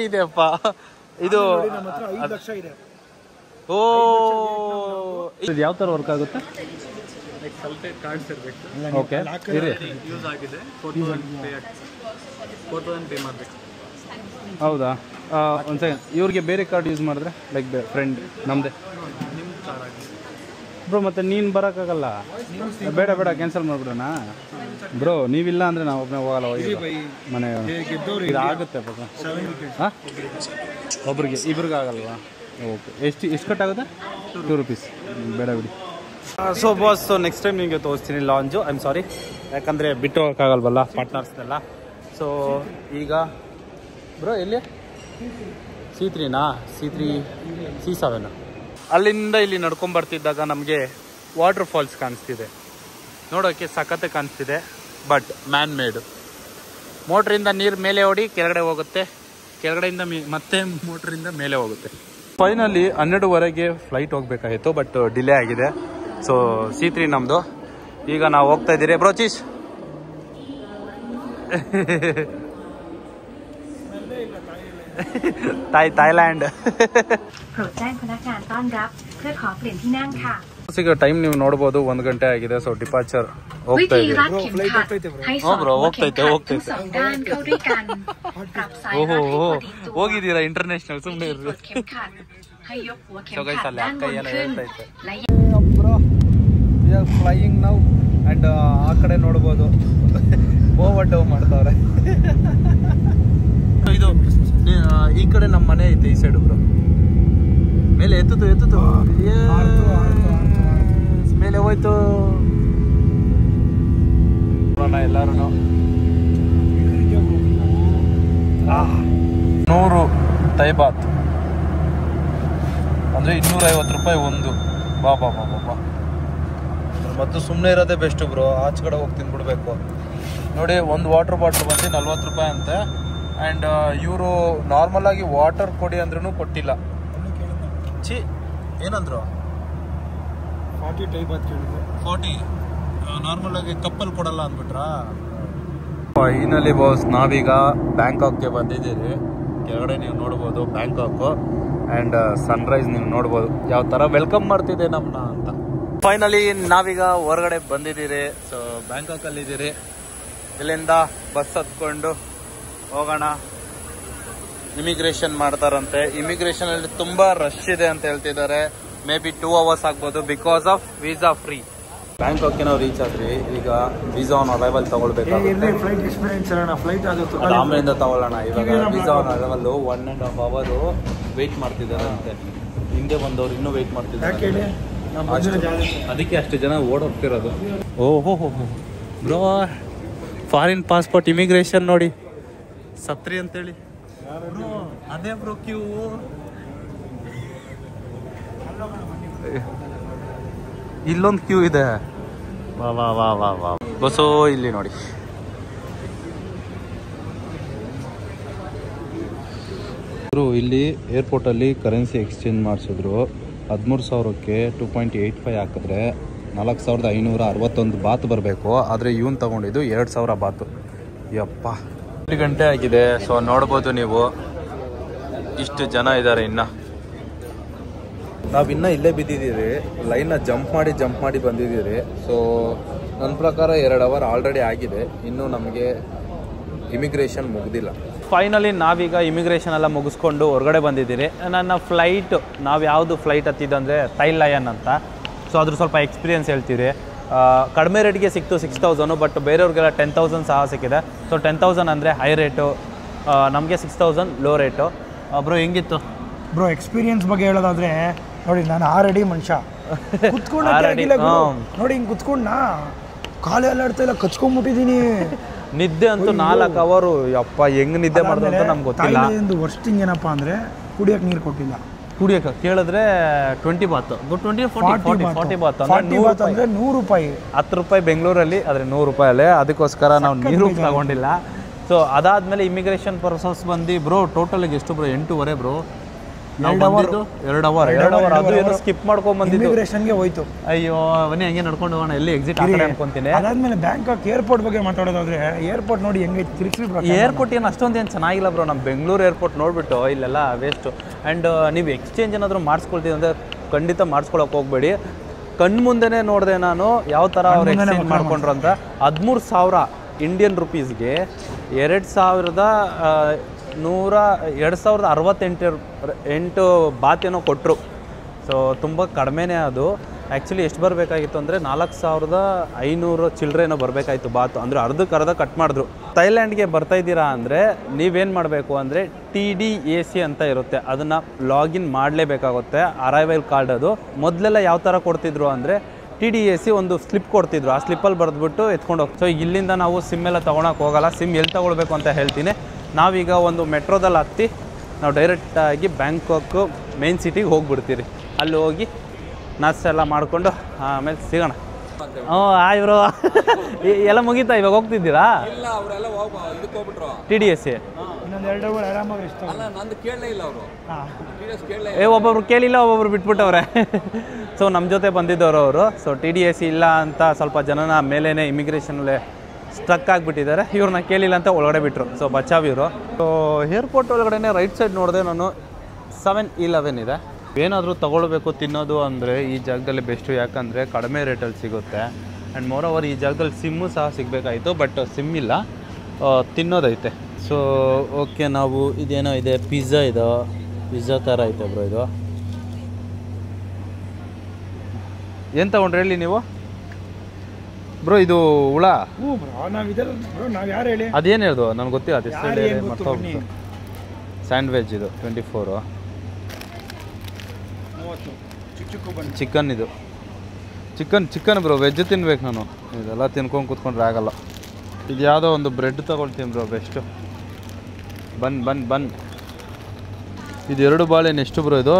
S1: ಇದೆಯಪ್ಪ. ಇದು
S3: ನಮ್ಮ ಹತ್ರ 5 ಲಕ್ಷ ಇದೆ.
S1: ಓ ಇದು ಯಾವ ಥರ ವರ್ಕ್ ಆಗುತ್ತೆ?
S7: ಕಾರ್ಡ್ಸ್ ಇರಬೇಕು.
S1: ಓಕೆ
S7: ಯೂಸ್ ಆಗಿದೆ 4,000 ಪೇ ಮಾಡಬೇಕು.
S1: ಹೌದಾ? ಒಂದು ಸೆಕೆಂಡ್, ಇವ್ರಿಗೆ ಬೇರೆ ಕಾರ್ಡ್ ಯೂಸ್ ಮಾಡಿದ್ರೆ ಲೈಕ್ ಫ್ರೆಂಡ್ ನಮ್ಮದೇ
S7: ನಿಮ್ಮ ಕಾರ್ಡ್ ಆಗಿದೆ
S1: ಬ್ರೋ. ಮತ್ತೆ ನೀನು ಬರೋಕ್ಕಾಗಲ್ಲ. ಬೇಡ ಕ್ಯಾನ್ಸಲ್ ಮಾಡ್ಬಿಡೋಣ ಬ್ರೋ. ನೀವಿಲ್ಲ ಅಂದರೆ ನಾವು ಒಬ್ಬನೇ ಹೋಗಲ್ಲ ಮನೆ. ಇದು ಆಗುತ್ತೆ ಪಾಪ. ಹಾಂ ಒಬ್ರಿಗೆ ಇಬ್ರಿಗೆ ಆಗಲ್ವಾ? ಓಕೆ. ಎಷ್ಟು ಕಟ್ಟಾಗುತ್ತೆ? 2 ರೂಪೀಸ್. ಬೇಡ ಬಿಡಿ. ಸೊ ಬಾಸ್, ನೆಕ್ಸ್ಟ್ ಟೈಮ್ ನಿಮಗೆ ತೋರಿಸ್ತೀನಿ ಲಾಂಚು. ಐ ಆಮ್ ಸಾರಿ, ಯಾಕಂದರೆ ಬಿಟ್ಟು ಹೋಗೋಕ್ಕಾಗಲ್ವಲ್ಲ ಪಾರ್ಟ್ನರ್ಸ್ನೆಲ್ಲ. ಸೊ ಈಗ ಬ್ರೋ ಎಲ್ಲಿ? C3ನಾ? C7. ಅಲ್ಲಿಂದ ಇಲ್ಲಿ ನಡ್ಕೊಂಬರ್ತಿದ್ದಾಗ ನಮಗೆ ವಾಟರ್ ಫಾಲ್ಸ್ ಕಾಣಿಸ್ತಿದೆ. ನೋಡೋಕ್ಕೆ ಸಖತ್ತೆ ಕಾಣಿಸ್ತಿದೆ, ಬಟ್ ಮ್ಯಾನ್ ಮೇಡು. ಮೋಟ್ರಿಂದ ನೀರು ಮೇಲೆ ಓಡಿ ಕೆಳಗಡೆ ಹೋಗುತ್ತೆ, ಕೆಳಗಡೆಯಿಂದ ಮತ್ತೆ ಮೋಟ್ರಿಂದ ಮೇಲೆ ಹೋಗುತ್ತೆ. ಫೈನಲಿ 12:30ಗೆ ಫ್ಲೈಟ್ ಹೋಗಬೇಕಾಗಿತ್ತು, ಬಟ್ ಡಿಲೇ ಆಗಿದೆ. ಸೊ C3 ನಮ್ಮದು. ಈಗ ನಾವು ಹೋಗ್ತಾ ಇದ್ದೀರಿ ಬ್ರೋ. Cheese Thailand. ಈಗ ಟೈಮ್ ನೀವು ನೋಡ್ಬೋದು, 1 ಗಂಟೆ ಆಗಿದೆ. ಸೊ ಡಿಪಾರ್ಚರ್ ಹೋಗ್ತಾ ಇದೆ. ಬ್ರೋ ಹೋಗ್ತೈತೆ. ಓಹೋ ಹೋಗಿದ್ದೀರಾ ಇಂಟರ್ನ್ಯಾಷನಲ್? ಸುಮ್ಮನೆ ಇರ್ರಿ. ಸೊ ಗೈಸ್ ಅಲ್ಲಿ ಅಕ್ಕ ಏನೋ ಹೇಳ್ತೈತೆ. ಫ್ಲೈಯಿಂಗ್ ನಾವು. ಆ್ಯಂಡ್ ಆ ಕಡೆ ನೋಡ್ಬೋದು ಓವರ್ ಡೌ ಮಾಡ್ತಾವ್ರೆ. ಇದು ಈ ಕಡೆ ನಮ್ಮ ಮನೆ ಐತೆ, ಈ ಸೈಡ್ ಬ್ರೋ. ಮೇಲೆ ಎತ್ತುತ್ತು ಮೇಲೆ ಹೋಯ್ತು. ಎಲ್ಲಾರು 100 ಥೈ ಬಾತ್ ಅಂದರೆ 250 ರೂಪಾಯಿ ಒಂದು. ಬಾ ಮತ್ತು ಸುಮ್ಮನೆ ಇರೋದೇ ಬೆಸ್ಟ್ ಬ್ರೋ. ಆಚೆ ಕಡೆ ಹೋಗಿ ತಿಂದ್ಬಿಡ್ಬೇಕು. ನೋಡಿ, ಒಂದು ವಾಟರ್ ಬಾಟ್ಲ್ ಬಂದು 40 ರೂಪಾಯಿ ಅಂತೆ. ಆ್ಯಂಡ್ ಇವರು ನಾರ್ಮಲ್ ಆಗಿ ವಾಟರ್ ಕೊಡಿ ಅಂದ್ರೂ ಕೊಟ್ಟಿಲ್ಲ. ಏನಂದ್ರು?
S3: 40 ಟೈ ಬಾತ್ ಕೇಳಿದ್ರು.
S1: 40 ನಾರ್ಮಲ್ ಆಗಿ ಕಪ್ಪಲ್ಲಿ ಕೊಡಲ್ಲ ಅಂದ್ಬಿಟ್ರಾ? ಫೈನಲಿ ಬಾಸ್, ನಾವೀಗ ಬ್ಯಾಂಕಾಕ್ಗೆ ಬಂದಿದ್ದೀರಿ. ಕೆಳಗಡೆ ನೀವು ನೋಡ್ಬೋದು ಬ್ಯಾಂಕಾಕು. ಆ್ಯಂಡ್ ಸನ್ರೈಸ್ ನೀವು ನೋಡ್ಬೋದು ಯಾವ ಥರ ವೆಲ್ಕಮ್ ಮಾಡ್ತಿದೆ ನಮ್ಮನ್ನ ಅಂತ. ಫೈನಲಿ ನಾವೀಗ ಹೊರಗಡೆ ಬಂದಿದ್ದೀರಿ. ಸೊ ಬ್ಯಾಂಕಾಕಲ್ಲಿದ್ದೀರಿ. ಇಲ್ಲಿಂದ ಬಸ್ ಹತ್ಕೊಂಡು ಹೋಗೋಣ. ಇಮಿಗ್ರೇಷನ್ ಮಾಡ್ತಾರಂತೆ. ಇಮಿಗ್ರೇಷನಲ್ಲಿ ತುಂಬ ರಶ್ ಇದೆ ಅಂತ ಹೇಳ್ತಿದ್ದಾರೆ. ಮೇ ಬಿ 2 hours ಆಗ್ಬೋದು, ಬಿಕಾಸ್ ಆಫ್ ವೀಸಾ ಫ್ರೀ. ಬ್ಯಾಂಕಾಕ್ಗೆ ನಾವು ರೀಚ್ ಆದ್ರಿ. ಈಗ ವೀಸಾ ಆನ್ ಅರೈವಲ್ ತಗೊಳ್ಬೇಕಾಗುತ್ತೆ.
S3: ಫ್ಲೈಟ್ ಎಕ್ಸ್ಪೀರಿಯನ್ಸ್ ಫ್ಲೈಟ್ ಆಗುತ್ತೆ,
S1: ಆಮೇಲಿಂದ ತಗೊಳ್ಳೋಣ. ಇವಾಗ ವೀಸಾ ಆನ್ ಅರೈವಲ್ 1.5 hour ವೆಯ್ಟ್ ಮಾಡ್ತಿದ್ದಾರೆ ಅಂತೆ. ಹಿಂದೆ ಬಂದವ್ರು ಇನ್ನೂ ವೆಯ್ಟ್ ಮಾಡ್ತಿದ್ದಾರೆ. ಅದಕ್ಕೆ ಅಷ್ಟು ಜನ ಓಡೋಗ್ತಿರೋದು. ಓಹೋ ಬ್ರೋ, ಫಾರಿನ್ ಪಾಸ್ಪೋರ್ಟ್ ಇಮಿಗ್ರೇಷನ್ ನೋಡಿ ಸತ್ರಿ ಅಂತೇಳಿ. ಅದೇ ಬ್ರೋ ಕ್ಯೂ. ಇಲ್ಲೊಂದು ಕ್ಯೂ ಇದೆ. ವಾ ಬಸ್ಸೋ ಇಲ್ಲಿ ನೋಡಿ. ಇಲ್ಲಿ ಏರ್ಪೋರ್ಟಲ್ಲಿ ಕರೆನ್ಸಿ ಎಕ್ಸ್ಚೇಂಜ್ ಮಾಡಿಸಿದ್ರು. 13,000ಕ್ಕೆ 2.85 ಹಾಕಿದ್ರೆ 4,561 ಬಾತ್ ಬರಬೇಕು. ಆದರೆ ಇವನು ತಗೊಂಡಿದ್ದು 2,000 ಬಾತು. ಯಪ್ಪ, 8 ಗಂಟೆ ಆಗಿದೆ. ಸೊ ನೋಡ್ಬೋದು ನೀವು, ಇಷ್ಟು ಜನ ಇದ್ದಾರೆ. ನಾವಿನ್ನ ಇಲ್ಲೇ ಬಿದ್ದಿದ್ದೀರಿ. ಲೈನ್ನ ಜಂಪ್ ಮಾಡಿ ಬಂದಿದ್ದೀರಿ. ಸೊ ನನ್ನ ಪ್ರಕಾರ 2 hour ಆಲ್ರೆಡಿ ಆಗಿದೆ. ಇನ್ನೂ ನಮಗೆ ಇಮಿಗ್ರೇಷನ್ ಮುಗ್ದಿಲ್ಲ. ಫೈನಲಿ ನಾವೀಗ ಇಮಿಗ್ರೇಷನ್ ಎಲ್ಲ ಮುಗಿಸ್ಕೊಂಡು ಹೊರಗಡೆ ಬಂದಿದ್ದೀರಿ. ನನ್ನ ಫ್ಲೈಟು, ನಾವು ಯಾವುದು ಫ್ಲೈಟ್ ಹತ್ತಿದ್ದಂದರೆ ಥೈಲ್ಯಾಂಡ್ ಅಂತ. ಸೊ ಅದ್ರ ಸ್ವಲ್ಪ ಎಕ್ಸ್ಪೀರಿಯನ್ಸ್ ಹೇಳ್ತೀವಿ. ಕಡಿಮೆ ರೇಟ್ಗೆ ಸಿಕ್ತು 6,000, ಬಟ್ ಬೇರೆಯವ್ರಿಗೆಲ್ಲ 10,000 ಸಹ ಸಿಕ್ಕಿದೆ. ಸೊ 10,000 ಅಂದರೆ ಹೈ ರೇಟು, ನಮಗೆ 6,000 ಲೋ ರೇಟು. ಬ್ರೋ ಹೆಂಗಿತ್ತು?
S3: ಬ್ರೋ ಎಕ್ಸ್ಪೀರಿಯನ್ಸ್ ಬಗ್ಗೆ ಹೇಳೋದಾದ್ರೆ ನೋಡಿ, ನಾನು 6 ಅಡಿ ಮನುಷ್ಯ ಕುತ್ಕೊಂಡು ನೋಡಿ, ಹಿಂಗೆ ಕುತ್ಕೊಂಡ ಕಾಲು ಎಲ್ಲ ಆಡ್ತಾ ಇಲ್ಲ, ಕಚ್ಕೊಂಡ್ಬಿಟ್ಟಿದ್ದೀನಿ.
S1: ನಿದ್ದೆ ಅಂತೂ 4 ಅವರು ಯಪ್ಪ ಹೆಂಗ್ ನಿದ್ದೆ ಮಾಡಿದ್ರು ಅಂತ ನಮ್ಗೆ ಗೊತ್ತಿಲ್ಲ.
S3: ವರ್ಸ್ಟ್ ಥಿಂಗ್ ಏನಪ್ಪ ಅಂದರೆ ಕುಡಿಯೋಕೆ ನೀರು ಕೊಟ್ಟಿಲ್ಲ.
S1: ಕುಡಿಯೋಕೆ ಕೇಳಿದ್ರೆ 20 ಬಾತ್, 40 ಬಾತ್ ಅಂದರೆ
S3: 100 ರೂಪಾಯಿ.
S1: 10 ರೂಪಾಯಿ ಬೆಂಗಳೂರಲ್ಲಿ, ಆದರೆ 100 ರೂಪಾಯಲ್ಲೇ. ಅದಕ್ಕೋಸ್ಕರ ನಾವು ನೀರು ತಗೊಂಡಿಲ್ಲ. ಸೊ ಅದಾದಮೇಲೆ ಇಮಿಗ್ರೇಷನ್ ಪರ್ಸನ್ಸ್ ಬಂದು ಬ್ರೋ ಟೋಟಲಿಗೆ ಎಷ್ಟು ಬ್ರೋ? 8:30 ಬ್ರೋ. 2 ಅವರ್ ಅದು ಏನೋ ಸ್ಕಿಪ್ ಮಾಡ್ಕೊಂಡ್ ಬಂದಿದ್ದು.
S3: ಇಮಿಗ್ರೇಷನ್ಗೆ ಹೋಯ್ತು.
S1: ಅಯ್ಯೋ ಬನ್ನಿ ಹಂಗೆ ನಡ್ಕೊಂಡು ಹೋಗೋಣ, ಎಲ್ಲಿ ಎಕ್ಸಿಟ್ ಅನ್ಕೊಂತೀನಿ.
S3: ಅದಾದ್ಮೇಲೆ ಬ್ಯಾಂಕಾಕ್ ಏರ್ಪೋರ್ಟ್ ಬಗ್ಗೆ ಮಾತಾಡೋದಾದ್ರೆ, ಏರ್ಪೋರ್ಟ್ ನೋಡಿ ಹೆಂಗೆ ತಿರುಗಿಸಿ.
S1: ಏರ್ಪೋರ್ಟ್ ಏನು ಅಷ್ಟೊಂದು ಏನು ಚೆನ್ನಾಗಿಲ್ಲ ಬ್ರೋ. ನಮ್ಮ ಬೆಂಗಳೂರು ಏರ್ಪೋರ್ಟ್ ನೋಡ್ಬಿಟ್ಟು ಇಲ್ಲೆಲ್ಲ ವೇಸ್ಟು. ಆ್ಯಂಡ್ ನೀವು ಎಕ್ಸ್ಚೇಂಜ್ ಏನಾದರೂ ಮಾಡಿಸ್ಕೊಳ್ತೀವಿ ಅಂದರೆ ಖಂಡಿತ ಮಾಡಿಸ್ಕೊಳಕ್ಕೆ ಹೋಗ್ಬೇಡಿ. ಕಣ್ಣು ಮುಂದೆನೇ ನೋಡಿದೆ ನಾನು ಯಾವ ಥರ ಅವ್ರು ಎಕ್ಸ್ಚೇಂಜ್ ಮಾಡ್ಕೊಂಡ್ರು ಅಂತ. 13,000 ಇಂಡಿಯನ್ ರುಪೀಸ್ಗೆ 2,68 ಬಾತ್ ಏನೋ ಕೊಟ್ಟರು. ಸೊ ತುಂಬ ಕಡಿಮೆನೇ ಅದು. ಆ್ಯಕ್ಚುಲಿ ಎಷ್ಟು ಬರಬೇಕಾಗಿತ್ತು ಅಂದರೆ 4,500 ಚಿಲ್ಲರೆನೋ ಬರಬೇಕಾಯ್ತು ಬಾತು. ಅಂದರೆ ಅರ್ಧಕ್ಕೆ ಕಟ್ ಮಾಡಿದ್ರು. ಥೈಲ್ಯಾಂಡ್ಗೆ ಬರ್ತಾಯಿದ್ದೀರಾ ಅಂದರೆ ನೀವೇನು ಮಾಡಬೇಕು ಅಂದರೆ TDAC ಅಂತ ಇರುತ್ತೆ, ಅದನ್ನು ಲಾಗಿನ್ ಮಾಡಲೇಬೇಕಾಗುತ್ತೆ. ಅರೈವಲ್ ಕಾರ್ಡ್ ಅದು. ಮೊದಲೆಲ್ಲ ಯಾವ ಥರ ಕೊಡ್ತಿದ್ರು ಅಂದರೆ TDAC ಒಂದು ಸ್ಲಿಪ್ ಕೊಡ್ತಿದ್ರು, ಆ ಸ್ಲಿಪ್ಪಲ್ಲಿ ಬರೆದ್ಬಿಟ್ಟು ಎತ್ಕೊಂಡು ಹೋಗಿ. ಸೊ ಇಲ್ಲಿಂದ ನಾವು ಸಿಮ್ ಎಲ್ಲ ತೊಗೊಳಕ್ಕೆ ಹೋಗಲ್ಲ. ಸಿಮ್ ಎಲ್ಲಿ ತೊಗೊಳ್ಬೇಕು ಅಂತ ಹೇಳ್ತೀನಿ. ನಾವೀಗ ಒಂದು ಮೆಟ್ರೋದಲ್ಲಿ ಹತ್ತಿ ನಾವು ಡೈರೆಕ್ಟಾಗಿ ಬ್ಯಾಂಕಾಕ್ ಮೇನ್ ಸಿಟಿಗೆ ಹೋಗ್ಬಿಡ್ತೀರಿ. ಅಲ್ಲಿ ಹೋಗಿ ನಾಷ್ಟ ಎಲ್ಲ ಮಾಡಿಕೊಂಡು ಆಮೇಲೆ ಸಿಗೋಣ. Hi bro. ಎಲ್ಲ ಮುಗೀತಾ? ಇವಾಗ ಹೋಗ್ತಿದ್ದೀರಾ? TDAC ಒಬ್ಬೊಬ್ರು ಕೇಳಿಲ್ಲ, ಒಬ್ಬೊಬ್ರು ಬಿಟ್ಬಿಟ್ಟವ್ರೆ. ಸೊ ನಮ್ಮ ಜೊತೆ ಬಂದಿದ್ದವರು ಅವರು. ಸೊ TDAC ಇಲ್ಲ ಅಂತ ಸ್ವಲ್ಪ ಜನನ ಮೇಲೇ ಇಮಿಗ್ರೇಷನಲ್ಲೇ ಸ್ಟ್ರಕ್ ಆಗಿಬಿಟ್ಟಿದ್ದಾರೆ. ಇವ್ರನ್ನ ಕೇಳಿಲ್ಲ ಅಂತ ಒಳಗಡೆ ಬಿಟ್ಟರು. ಸೊ ಬಚಾವ್ ಇವರು. ಸೊ ಏರ್ಪೋರ್ಟ್ ಒಳಗಡೆ ರೈಟ್ ಸೈಡ್ ನೋಡಿದೆ ನಾನು 7-Eleven ಇದೆ. ಏನಾದರೂ ತೊಗೊಳ್ಬೇಕು ತಿನ್ನೋದು ಅಂದರೆ ಈ ಜಾಗದಲ್ಲಿ ಬೆಸ್ಟು. ಯಾಕಂದರೆ ಕಡಿಮೆ ರೇಟಲ್ಲಿ ಸಿಗುತ್ತೆ. ಆ್ಯಂಡ್ ಮೋರೋವರ್ ಈ ಜಾಗದಲ್ಲಿ ಸಿಮ್ಮು ಸಹ ಸಿಗಬೇಕಾಯಿತು, ಬಟ್ ಸಿಮ್ ಇಲ್ಲ, ತಿನ್ನೋದೈತೆ. ಸೊ ಓಕೆ, ನಾವು ಇದೇನೋ ಇದೆ, ಪಿಜ್ಜಾ ಇದು, ಪಿಜ್ಜಾ ಥರ ಐತೆ ಬ್ರೋ ಇದು. ಏನು ತೊಗೊಂಡ್ರಿ ಹೇಳಿ ನೀವು ಬ್ರೋ? ಇದು ಹುಳ ಅದೇನು ಹೇಳ್ದು ನನಗೆ ಗೊತ್ತಿಲ್ಲ. ಅದು ಎಷ್ಟು ಹೇಳಿ ಮರ್ತೋಗ್ಬಿಟ್ಟು. ಸ್ಯಾಂಡ್ವಿಚ್ ಇದು 24. ಚಿಕನ್ ಇದು ಚಿಕನ್ ಬ್ರೋ. ವೆಜ್ ತಿನ್ಬೇಕು ನಾನು. ಇದೆಲ್ಲ ತಿನ್ಕೊಂಡು ಕೂತ್ಕೊಂಡ್ರೆ ಆಗಲ್ಲ. ಇದು ಯಾವುದೋ ಒಂದು ಬ್ರೆಡ್ ತೊಗೊಳ್ತೀನಿ ಬ್ರೋ, ಬೆಸ್ಟು. ಬನ್ ಇದು 2 ಬಾಳೆನು ಎಷ್ಟು ಬ್ರೋ? ಇದು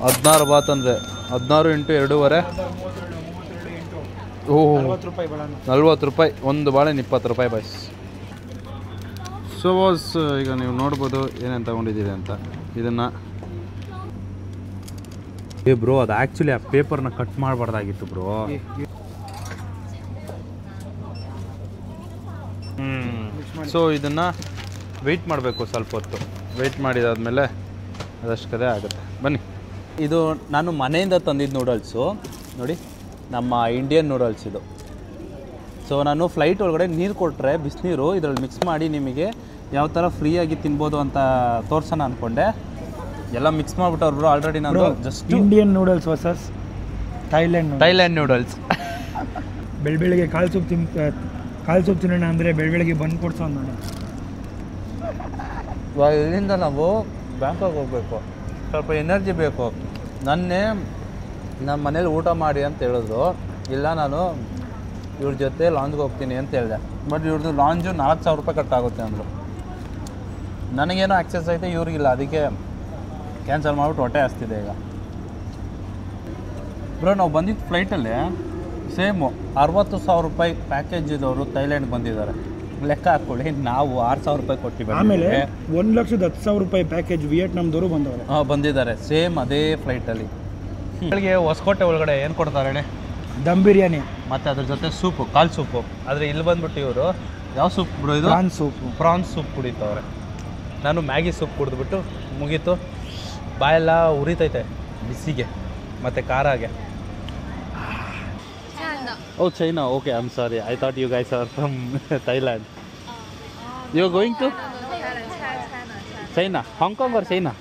S1: 16 ಬಾತ್ ಅಂದರೆ 16 × 2.5. ಓಹ್ 40 ರೂಪಾಯಿ. ಒಂದು ಬಾಳೆನು 20 ರೂಪಾಯಿ ಬಾಯ್ಸ್. ಸೊ ವಾಸ್ ಈಗ ನೀವು ನೋಡ್ಬೋದು ಏನೇನು ತೊಗೊಂಡಿದ್ದೀರಿ ಅಂತ. ಇದನ್ನು ಬ್ರೋ, ಅದು ಆ್ಯಕ್ಚುಲಿ ಆ ಪೇಪರ್ನ ಕಟ್ ಮಾಡಬಾರ್ದಾಗಿತ್ತು ಬ್ರೋ. ಸೊ ಇದನ್ನು ವೆಯ್ಟ್ ಮಾಡಬೇಕು ಸ್ವಲ್ಪ ಹೊತ್ತು. ವೆಯ್ಟ್ ಮಾಡಿದಾದ್ಮೇಲೆ ಅದಷ್ಟು ಕದೆ ಆಗುತ್ತೆ. ಬನ್ನಿ. ಇದು ನಾನು ಮನೆಯಿಂದ ತಂದಿದ್ದು ನೂಡಲ್ಸು ನೋಡಿ, ನಮ್ಮ ಇಂಡಿಯನ್ ನೂಡಲ್ಸ್ ಇದು. ಸೊ ನಾನು ಫ್ಲೈಟ್ ಒಳಗಡೆ ನೀರು ಕೊಟ್ಟರೆ ಬಿಸಿನೀರು ಇದರಲ್ಲಿ ಮಿಕ್ಸ್ ಮಾಡಿ ನಿಮಗೆ ಯಾವ ಥರ ಫ್ರೀಯಾಗಿ ತಿನ್ಬೋದು ಅಂತ ತೋರ್ಸೋಣ ಅಂದ್ಕೊಂಡೆ. ಎಲ್ಲ ಮಿಕ್ಸ್ ಮಾಡಿಬಿಟ್ಟವ್ರು ಬ್ರೋ ಆಲ್ರೆಡಿ. ನಾನು just
S3: Indian noodles versus
S1: Thailand noodles.
S3: ಬೆಳಗ್ಗೆ ಕಾಲು ಸೂಪ್ ತಿನ್ನೋಣ ಅಂದರೆ ಬೆಳಗ್ಗೆ ಬಂದು ಕೊಡ್ಸೋ ನಾನು.
S1: ಇವಾಗ ಇಲ್ಲಿಂದ ನಾವು ಬ್ಯಾಂಕಾಕ್ ಹೋಗಬೇಕು, ಸ್ವಲ್ಪ ಎನರ್ಜಿ ಬೇಕು. ನಮ್ಮ ಮನೇಲಿ ಊಟ ಮಾಡಿ ಅಂತ ಹೇಳಿದ್ರು. ಇಲ್ಲ ನಾನು ಇವ್ರ ಜೊತೆ ಲಾಂಜ್ಗೆ ಹೋಗ್ತೀನಿ ಅಂತ ಹೇಳಿದೆ. ಬಟ್ ಇವ್ರದ್ದು ಲಾಂಜು 4,000 ರೂಪಾಯಿ ಕಟ್ಟಾಗುತ್ತೆ ಅಂದರು. ನನಗೇನೋ ಆಕ್ಸೆಸ್ ಐತೆ, ಇವ್ರಿಗಿಲ್ಲ. ಅದಕ್ಕೆ ಕ್ಯಾನ್ಸಲ್ ಮಾಡಿಬಿಟ್ಟು ಹೊಟ್ಟೆ ಹಸ್ತಿದೆ ಈಗ. ಬ್ರೋ ನಾವು ಬಂದಿದ್ದು ಫ್ಲೈಟಲ್ಲಿ ಸೇಮು 60,000 ರೂಪಾಯಿ ಪ್ಯಾಕೇಜ್ ಇದ್ದವರು ಥೈಲ್ಯಾಂಡ್ಗೆ ಬಂದಿದ್ದಾರೆ. ಲೆಕ್ಕ ಹಾಕ್ಕೊಳ್ಳಿ, ನಾವು 6,000 ರೂಪಾಯಿ ಕೊಟ್ಟಿದ್ದೀವಿ.
S3: ಆಮೇಲೆ 1,10,000 ರೂಪಾಯಿ ಪ್ಯಾಕೇಜ್ ವಿಯೆಟ್ನಾಮ್ದವರು
S1: ಬಂದಿದ್ದಾರೆ ಸೇಮ್ ಅದೇ ಫ್ಲೈಟಲ್ಲಿ. ಬೆಳಗ್ಗೆ ಹೊಸಕೋಟೆ ಒಳಗಡೆ ಏನು ಕೊಡ್ತಾರೆ ಹೇಳಿ?
S3: ದಮ್ ಬಿರಿಯಾನಿ
S1: ಮತ್ತು ಅದ್ರ ಜೊತೆ ಸೂಪು, ಕಾಲು ಸೂಪು. ಆದರೆ ಇಲ್ಲಿ ಬಂದ್ಬಿಟ್ಟು ಇವರು ಯಾವ ಸೂಪ್ ಬಿಡೋ ಇದು? ಪ್ರಾನ್ಸ್ ಸೂಪ್ ಕುಡಿತವ್ರೆ. ನಾನು ಮ್ಯಾಗಿ ಸೂಪ್ ಕುಡಿದ್ಬಿಟ್ಟು ಮುಗೀತು. ಬಾಯೆಲ್ಲ ಉರಿತೈತೆ ಬಿಸಿಗೆ ಮತ್ತು ಖಾರಾಗೆ. Oh, China. Okay, I'm sorry. I thought you guys are from Thailand. You're going to? China. Hong Kong or China?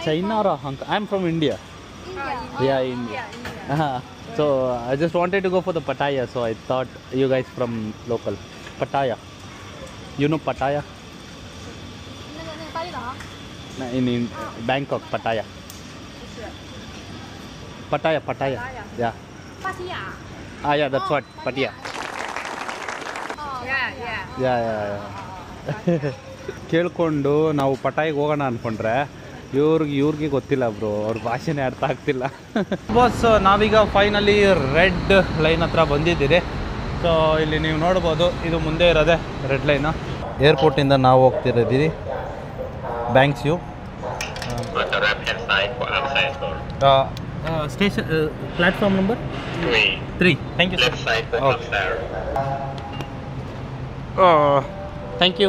S1: China or Hong Kong? I'm from India. Yeah, India. So I just wanted to go for the Pattaya. So I thought you guys from local. Pattaya. You know Pattaya? in Bangkok, Pattaya. Pattaya. Yeah.
S2: Pattaya.
S1: Yeah, that's what. Pattaya.
S2: Yeah.
S1: ಕೇಳ್ಕೊಂಡು ನಾವು ಪಟಾಯಿಗೆ ಹೋಗೋಣ ಅಂದ್ಕೊಂಡ್ರೆ ಇವ್ರಿಗೆ ಗೊತ್ತಿಲ್ಲ bro, ಅವ್ರ ಭಾಷೆನೇ ಅರ್ಥ ಆಗ್ತಿಲ್ಲ. ಬಸ್ ನಾವೀಗ ಫೈನಲಿ ರೆಡ್ ಲೈನ್ ಹತ್ರ ಬಂದಿದ್ದೀರಿ. ಸೊ ಇಲ್ಲಿ ನೀವು ನೋಡ್ಬೋದು, ಇದು ಮುಂದೆ ಇರೋದೆ ರೆಡ್ ಲೈನು. ಏರ್ಪೋರ್ಟಿಂದ ನಾವು ಹೋಗ್ತಿರೋದ್ದೀವಿ Bang Sue station platform number 3. Thank you sir. Thank you.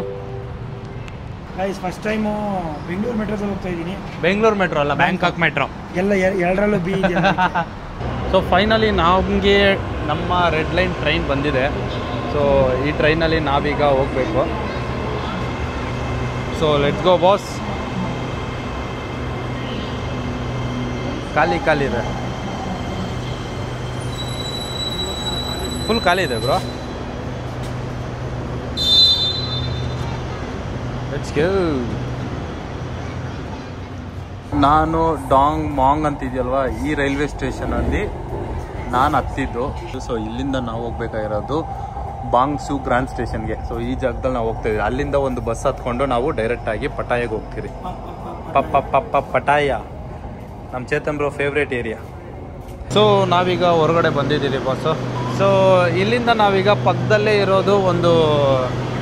S3: Guys first time Bengaluru ಮೆಟ್ರೋದಲ್ಲಿ ಹೋಗ್ತಾ ಇದ್ದೀನಿ.
S1: ಬೆಂಗಳೂರು ಮೆಟ್ರೋ ಅಲ್ಲ, ಬ್ಯಾಂಕಾಕ್ ಮೆಟ್ರೋ.
S3: ಎಲ್ಲ ಎರಡರಲ್ಲೂ ಬಿ ಇದೆ.
S1: ಸೊ ಫೈನಲಿ ನಮಗೆ ನಮ್ಮ ರೆಡ್ ಲೈನ್ ಟ್ರೈನ್ ಬಂದಿದೆ. ಸೊ ಈ ಟ್ರೈನಲ್ಲಿ ನಾವೀಗ ಹೋಗಬೇಕು. So let's go boss. ಖಾಲಿ ಇದೆ, ಫುಲ್ ಖಾಲಿ ಇದೆ ಬ್ರೋ. Let's go. ನಾನು ಮಾಂಗ್ ಅಂತಿದ್ಯಲ್ವಾ, ಈ ರೈಲ್ವೆ ಸ್ಟೇಷನಲ್ಲಿ ನಾನು ಹತ್ತಿದ್ದು. ಸೊ ಇಲ್ಲಿಂದ ನಾವು ಹೋಗ್ಬೇಕಾಗಿರೋದು ಬಾಂಗ್ಸು ಗ್ರ್ಯಾಂಡ್ ಸ್ಟೇಷನ್ಗೆ. ಸೊ ಈ ಜಾಗದಲ್ಲಿ ನಾವು ಹೋಗ್ತಾಯಿದ್ದೀವಿ. ಅಲ್ಲಿಂದ ಒಂದು ಬಸ್ ಹತ್ಕೊಂಡು ನಾವು ಡೈರೆಕ್ಟಾಗಿ ಪಟಾಯಾಗೆ ಹೋಗ್ತೀರಿ. ಪಟಾಯ ನಮ್ಮ Chetan bro favourite area. So ನಾವೀಗ ಹೊರಗಡೆ ಬಂದಿದ್ದೀರಿ ಬಸ್ಸು. ಸೊ ಇಲ್ಲಿಂದ ನಾವೀಗ ಪಕ್ಕದಲ್ಲೇ ಇರೋದು ಒಂದು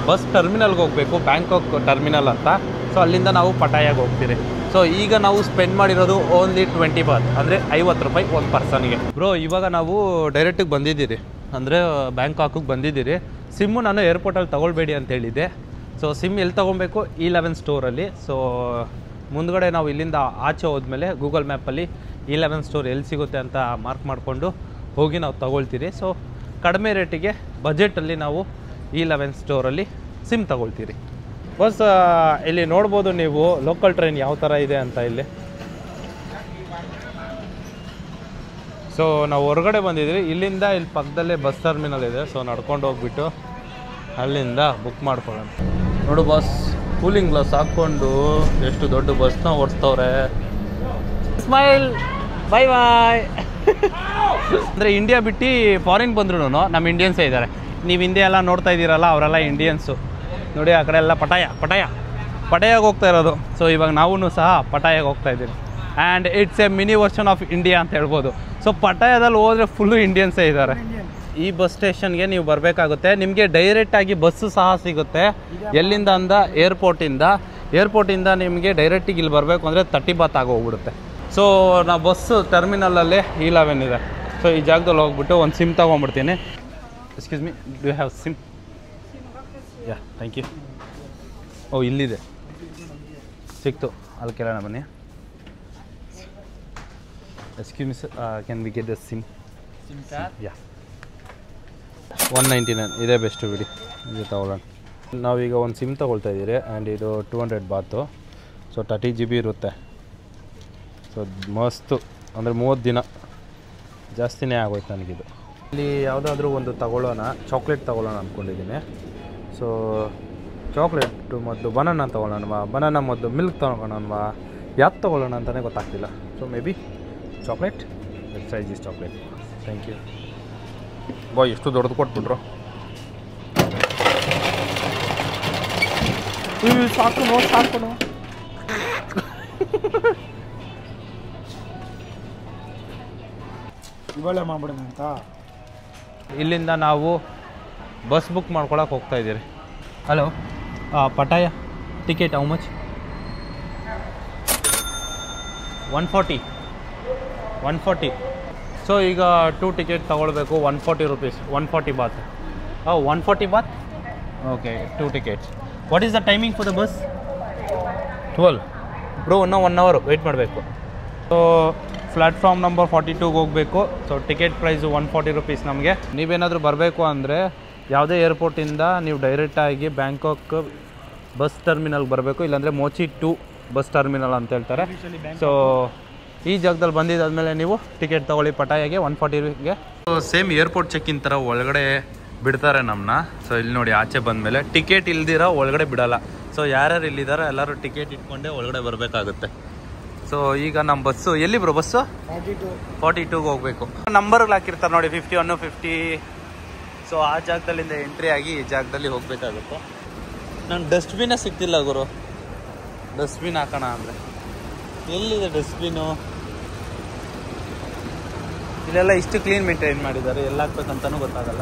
S1: ಬಸ್ ಟರ್ಮಿನಲ್ಗೆ ಹೋಗಬೇಕು, ಬ್ಯಾಂಕಾಕ್ ಟರ್ಮಿನಲ್ ಅಂತ. ಸೊ ಅಲ್ಲಿಂದ ನಾವು ಪಟಾಯಾಗೆ ಹೋಗ್ತೀರಿ. ಸೊ ಈಗ ನಾವು ಸ್ಪೆಂಡ್ ಮಾಡಿರೋದು ಓನ್ಲಿ 20 ಬಾತ್, ಅಂದರೆ 50 ರೂಪಾಯಿ ಒಂದು ಪರ್ಸನ್ಗೆ. ಬ್ರೋ ಇವಾಗ ನಾವು ಡೈರೆಕ್ಟಿಗೆ ಬಂದಿದ್ದೀರಿ, ಅಂದರೆ ಬ್ಯಾಂಕಾಕಿಗೆ ಬಂದಿದ್ದೀರಿ. ಸಿಮ್ಮು ನಾನು ಏರ್ಪೋರ್ಟಲ್ಲಿ ತೊಗೊಳ್ಬೇಡಿ ಅಂತ ಹೇಳಿದ್ದೆ. ಸೊ ಸಿಮ್ ಎಲ್ಲಿ ತೊಗೊಬೇಕು? E11 ಸ್ಟೋರಲ್ಲಿ. ಸೊ ಮುಂದ್ಗಡೆ ನಾವು ಇಲ್ಲಿಂದ ಆಚೆ ಹೋದ್ಮೇಲೆ ಗೂಗಲ್ ಮ್ಯಾಪಲ್ಲಿ E11 ಸ್ಟೋರ್ ಎಲ್ಲಿ ಸಿಗುತ್ತೆ ಅಂತ ಮಾರ್ಕ್ ಮಾಡಿಕೊಂಡು ಹೋಗಿ ನಾವು ತೊಗೊಳ್ತೀರಿ. ಸೊ ಕಡಿಮೆ ರೇಟಿಗೆ ಬಜೆಟಲ್ಲಿ ನಾವು E11 ಸ್ಟೋರಲ್ಲಿ ಸಿಮ್ ತೊಗೊಳ್ತೀರಿ. ಬಸ್ ಇಲ್ಲಿ ನೋಡ್ಬೋದು ನೀವು ಲೋಕಲ್ ಟ್ರೈನ್ ಯಾವ ಥರ ಇದೆ ಅಂತ ಇಲ್ಲಿ. ಸೊ ನಾವು ಹೊರಗಡೆ ಬಂದಿದ್ದೀವಿ. ಇಲ್ಲಿಂದ ಇಲ್ಲಿ ಪಕ್ಕದಲ್ಲೇ ಬಸ್ ಟರ್ಮಿನಲ್ ಇದೆ. ಸೊ ನಡ್ಕೊಂಡು ಹೋಗ್ಬಿಟ್ಟು ಅಲ್ಲಿಂದ ಬುಕ್ ಮಾಡ್ಕೊಳ್ಳೋಣ. ನೋಡು ಬಾಸ್, ಕೂಲಿಂಗ್ ಗ್ಲಾಸ್ ಹಾಕ್ಕೊಂಡು ಎಷ್ಟು ದೊಡ್ಡ ಬಸ್ನ ಓಡಿಸ್ತವ್ರೆ. ಸ್ಮೈಲ್, ಬಾಯ್ ಬಾಯ್. ಅಂದರೆ ಇಂಡಿಯಾ ಬಿಟ್ಟು ಫಾರಿನ್ ಬಂದ್ರು ನಮ್ಮ ಇಂಡಿಯನ್ಸೇ ಇದ್ದಾರೆ. ನೀವು ಹಿಂದೆ ಎಲ್ಲ ನೋಡ್ತಾ ಇದ್ದೀರಲ್ಲ, ಅವರೆಲ್ಲ ಇಂಡಿಯನ್ಸು. ನೋಡಿ ಆ ಕಡೆ ಎಲ್ಲ ಪಟಾಯಾಗೆ ಹೋಗ್ತಾ ಇರೋದು. ಸೊ ಇವಾಗ ನಾವೂ ಸಹ ಪಟಾಯಾಗೆ ಹೋಗ್ತಾ ಇದ್ದೀವಿ. And it's A mini version of India ಅಂತ ಹೇಳ್ಬೋದು. ಸೊ ಪಟಾಯಾದಲ್ಲಿ ಹೋದರೆ ಫುಲ್ಲು ಇಂಡಿಯನ್ಸೇ ಇದ್ದಾರೆ. ಈ ಬಸ್ ಸ್ಟೇಷನ್ಗೆ ನೀವು ಬರಬೇಕಾಗುತ್ತೆ. ನಿಮಗೆ ಡೈರೆಕ್ಟಾಗಿ ಬಸ್ಸು ಸಹ ಸಿಗುತ್ತೆ. ಎಲ್ಲಿಂದ ಅಂದ ಏರ್ಪೋರ್ಟಿಂದ ನಿಮಗೆ ಡೈರೆಕ್ಟಿಗೆ ಇಲ್ಲಿ ಬರಬೇಕು ಅಂದರೆ 30 ಬಾತ್ ಆಗೋಗ್ಬಿಡುತ್ತೆ. ಸೊ ನಾವು ಬಸ್ಸು ಟರ್ಮಿನಲಲ್ಲೇ E11 ಇದೆ. ಸೊ ಈ ಜಾಗದಲ್ಲಿ ಹೋಗ್ಬಿಟ್ಟು ಒಂದು ಸಿಮ್ ತೊಗೊಂಡ್ಬಿಡ್ತೀನಿ. Excuse me, do you have SIM? Yeah, thank you. Oh ಇಲ್ಲಿದೆ, ಸಿಕ್ತು. ಅಲ್ಲಿ ಕೇಳೋಣ ಬನ್ನಿ. Excuse me sir, can we get the SIM card? Yeah, 199 ಇದೇ ಬೆಸ್ಟು ಬಿಡಿ, ಇದು ತೊಗೊಳ್ಳೋಣ. ನಾವೀಗ ಒಂದು ಸಿಮ್ ತೊಗೊಳ್ತಾ ಇದ್ದೀರಿ. ಆ್ಯಂಡ್ ಇದು 200 ಬಾತು. ಸೊ 30 GB ಇರುತ್ತೆ. ಸೊ ಮಸ್ತು, ಅಂದರೆ 30 ದಿನ ಜಾಸ್ತಿನೇ ಆಗೋಯ್ತು ನನಗಿದು. ಇಲ್ಲಿ ಯಾವುದಾದ್ರೂ ಒಂದು ತಗೊಳ್ಳೋಣ, ಚಾಕ್ಲೇಟ್ ತೊಗೊಳ್ಳೋಣ ಅಂದ್ಕೊಂಡಿದ್ದೀನಿ. ಸೊ ಚಾಕ್ಲೇಟು ಮೊದಲು ಬನಾನ ತೊಗೊಳ್ಳೋಣವಾ, ಬನಾನ ಮೊದಲು ಮಿಲ್ಕ್ ತೊಗೊಳ್ಳೋಣವಾ, ಯಾವ್ದು ತೊಗೊಳ್ಳೋಣ ಅಂತಲೇ ಗೊತ್ತಾಗ್ತಿಲ್ಲ. So may be chocolate. Let's try this chocolate. Thank you. Boy ಎಷ್ಟು ದೊಡ್ಡದು ಕೊಟ್ಬಿಟ್ರು. ಸಾಕು.
S3: ಇವಾಳೆ ಮಾಡ್ಬಿಡೋಣ ಅಂತ.
S1: ಇಲ್ಲಿಂದ ನಾವು ಬಸ್ ಬುಕ್ ಮಾಡ್ಕೊಳಕ್ಕೆ ಹೋಗ್ತಾ ಇದ್ದೀರಿ. Hello, Pattaya ticket how much? 140. So ಈಗ 2 ಟಿಕೆಟ್ ತೊಗೊಳ್ಬೇಕು. 140 rupees, 140 baht. 140 baht. Okay, 2 tickets. What is the timing for the bus? 12. Bro ಇನ್ನೂ 1 ಅವರ್ ವೆಯ್ಟ್ ಮಾಡಬೇಕು. ಸೊ ಪ್ಲ್ಯಾಟ್ಫಾರ್ಮ್ ನಂಬರ್ 42ಗೆ ಹೋಗಬೇಕು. ಸೊ ಟಿಕೆಟ್ ಪ್ರೈಸು 140 ರೂಪೀಸ್ ನಮಗೆ. ನೀವೇನಾದರೂ ಬರಬೇಕು ಅಂದರೆ ಯಾವುದೇ ಏರ್ಪೋರ್ಟಿಂದ ನೀವು ಡೈರೆಕ್ಟಾಗಿ ಬ್ಯಾಂಕಾಕ್ ಬಸ್ ಟರ್ಮಿನಲ್ಗೆ ಬರಬೇಕು. ಇಲ್ಲಾಂದರೆ ಮೋಚಿ 2 ಬಸ್ ಟರ್ಮಿನಲ್ ಅಂತ ಹೇಳ್ತಾರೆ. ಸೊ ಈ ಜಾಗದಲ್ಲಿ ಬಂದಿದ್ದಾದಮೇಲೆ ನೀವು ಟಿಕೆಟ್ ತೊಗೊಳ್ಳಿ ಪಟಾಯಾಗೆ 140ಗೆ. ಸೇಮ್ ಏರ್ಪೋರ್ಟ್ ಚೆಕ್ಕಿನ್ ಥರ ಒಳಗಡೆ ಬಿಡ್ತಾರೆ ನಮ್ಮನ್ನ. ಸೊ ಇಲ್ಲಿ ನೋಡಿ ಆಚೆ ಬಂದಮೇಲೆ ಟಿಕೆಟ್ ಇಲ್ದಿರ ಒಳಗಡೆ ಬಿಡಲ್ಲ. ಸೊ ಯಾರ್ಯಾರು ಇಲ್ಲಿದ್ದಾರೋ ಎಲ್ಲರೂ ಟಿಕೆಟ್ ಇಟ್ಕೊಂಡೇ ಒಳಗಡೆ ಬರಬೇಕಾಗುತ್ತೆ. ಸೊ ಈಗ ನಮ್ಮ ಬಸ್ಸು ಎಲ್ಲಿ ಬ್ರೋ? ಬಸ್ಸು 42ಗೆ ಹೋಗಬೇಕು. ನಂಬರ್ಗಳು ಹಾಕಿರ್ತಾರೆ ನೋಡಿ, 51, 50. ಸೊ ಆ ಜಾಗದಲ್ಲಿಂದ ಎಂಟ್ರಿ ಆಗಿ ಈ ಜಾಗದಲ್ಲಿ ಹೋಗಬೇಕಾಗುತ್ತೆ. ನಂಗೆ ಡಸ್ಟ್ಬಿನ್ನೇ ಸಿಗ್ತಿಲ್ಲ ಗುರು. ಡಸ್ಟ್ಬಿನ್ ಹಾಕೋಣ ಅಂದರೆ ಎಲ್ಲಿದೆ ಡಸ್ಟ್ಬಿನ್ನು? ಇಲ್ಲೆಲ್ಲ ಇಷ್ಟು ಕ್ಲೀನ್ ಮೇಂಟೈನ್ ಮಾಡಿದ್ದಾರೆ, ಎಲ್ಲ ಹಾಕ್ಬೇಕಂತನೂ ಗೊತ್ತಾಗಲ್ಲ.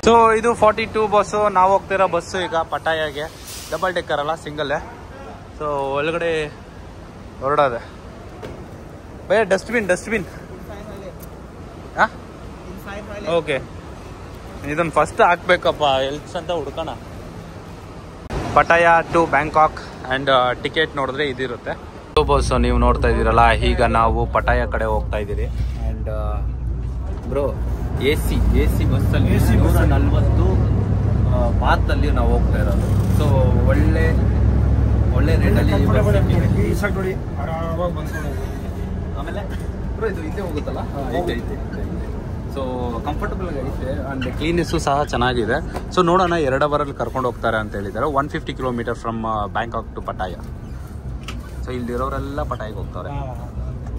S1: ಸೊ ಇದು 42 ಬಸ್ಸು. ನಾವು ಹೋಗ್ತಿರೋ ಬಸ್ಸು ಈಗ ಪಟಾಯಾಗೆ. ಡಬಲ್ ಡೆಕ್ಕರ್ ಅಲ್ಲ, ಸಿಂಗಲ್ಲೇ. ಸೊ ಒಳಗಡೆ ಹೊರಡೋದೆ. ಭಯ ಡಸ್ಟ್ಬಿನ್ ಹಾಂ ಓಕೆ. ಇದನ್ನು ಫಸ್ಟ್ ಹಾಕ್ಬೇಕಪ್ಪ, ಎಲ್ಸ್ ಅಂತ ಹುಡ್ಕೋಣ. Pattaya to Bangkok and ticket ನೋಡಿದ್ರೆ ಇದಿರುತ್ತೆ. ಬಸ್ಸು ನೀವು ನೋಡ್ತಾ ಇದ್ದೀರಲ್ಲ, ಈಗ ನಾವು ಪಟಾಯ ಕಡೆ ಹೋಗ್ತಾ ಇದ್ದೀರಿ. ಆ್ಯಂಡ್ ಬ್ರೋ ಎ ಸಿ ಬಸ್ಸಲ್ಲಿ 140 ಬಾತಲ್ಲಿ ನಾವು ಹೋಗ್ತಾ ಇರೋದು. ಸೊ ಒಳ್ಳೆ ರೇಟಲ್ಲಿ
S3: ನೋಡಿ ಆರಾಮಾಗಿ ಬಂದ್ಕೊಂಡು.
S1: ಆಮೇಲೆ ಬ್ರೋ ಇದು ಇಲ್ಲೇ ಹೋಗುತ್ತಲ್ಲ, ಐತೆ. ಸೊ ಕಂಫರ್ಟಬಲ್ ಐತೆ ಆ್ಯಂಡ್ ಕ್ಲೀನೆಸ್ಸು ಸಹ ಚೆನ್ನಾಗಿದೆ. ಸೊ ನೋಡೋಣ 2 ಅವರಲ್ಲಿ ಕರ್ಕೊಂಡು ಹೋಗ್ತಾರೆ ಅಂತ ಹೇಳಿದ್ದಾರೆ. 150 kilometre from Bangkok to Pattaya. So ಇಲ್ಲಿರೋರೆಲ್ಲ ಪಟಾಯಿಗೆ ಹೋಗ್ತಾರೆ.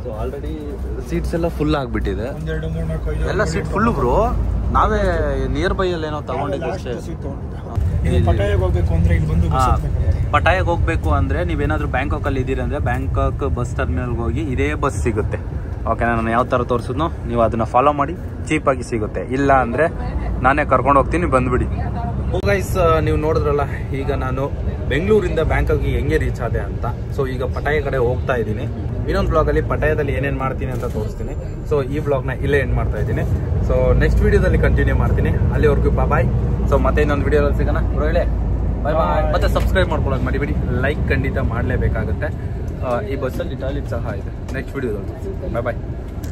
S1: ಸೊ ಆಲ್ರೆಡಿ ಸೀಟ್ಸ್ ಎಲ್ಲ ಫುಲ್ ಆಗಿಬಿಟ್ಟಿದೆ. ಎಲ್ಲ ಸೀಟ್ ಫುಲ್ಲು ಬ್ರೋ. ನಾವೇ ನಿಯರ್ ಬೈ ಅಲ್ಲಿ ಏನೋ ತಗೊಂಡಿದ್ದು ಅಷ್ಟೇ. ಪಟಾಯಾಗೆ ಹೋಗ್ಬೇಕು ಅಂದರೆ ನೀವೇನಾದರೂ ಬ್ಯಾಂಕಾಕಲ್ಲಿ ಇದ್ದೀರಿ ಅಂದರೆ ಬ್ಯಾಂಕಾಕ್ ಬಸ್ ಟರ್ಮಿನಲ್ಗೆ ಹೋಗಿ ಇದೇ ಬಸ್ ಸಿಗುತ್ತೆ. ಓಕೆ, ನಾನು ಯಾವ ಥರ ತೋರಿಸಿದ್ನೋ ನೀವು ಅದನ್ನು ಫಾಲೋ ಮಾಡಿ, ಚೀಪಾಗಿ ಸಿಗುತ್ತೆ. ಇಲ್ಲ ಅಂದರೆ ನಾನೇ ಕರ್ಕೊಂಡು ಹೋಗ್ತೀನಿ, ಬಂದುಬಿಡಿ. ಗೈಸ್ ನೀವು ನೋಡಿದ್ರಲ್ಲ, ಈಗ ನಾನು ಬೆಂಗಳೂರಿಂದ ಬ್ಯಾಂಕಾಕ್ಗೆ ಹೆಂಗೆ ರೀಚ್ ಆದೆ ಅಂತ. ಸೊ ಈಗ ಪಟಾಯ ಕಡೆ ಹೋಗ್ತಾ ಇದ್ದೀನಿ. ಇನ್ನೊಂದು ಬ್ಲಾಗಲ್ಲಿ ಪಟಾಯದಲ್ಲಿ ಏನೇನು ಮಾಡ್ತೀನಿ ಅಂತ ತೋರಿಸ್ತೀನಿ. ಸೊ ಈ ಬ್ಲಾಗ್ನ ಇಲ್ಲೇ ಎಂಡ್ ಮಾಡ್ತಾ ಇದ್ದೀನಿ. ಸೊ ನೆಕ್ಸ್ಟ್ ವೀಡಿಯೋದಲ್ಲಿ ಕಂಟಿನ್ಯೂ ಮಾಡ್ತೀನಿ. ಅಲ್ಲಿವರೆಗೂ ಬಾಯ್. ಸೊ ಮತ್ತೆ ಇನ್ನೊಂದು ವೀಡಿಯೋದಲ್ಲಿ ಸಿಗೋಣ. ಹೇಳಿ ಬಾಯ್. ಮತ್ತೆ ಸಬ್ಸ್ಕ್ರೈಬ್ ಮಾಡ್ಕೊಳ್ಳೋದು ಮರಿಬೇಡಿ. ಲೈಕ್ ಖಂಡಿತ ಮಾಡಲೇಬೇಕಾಗುತ್ತೆ. ಈ ಬಸ್ಸಲ್ಲಿ ಟಾಯ್ಲೆಟ್ ಸಹ ಇದೆ. ನೆಕ್ಸ್ಟ್ ವೀಡಿಯೋದಲ್ಲಿ ಬಾಯ್.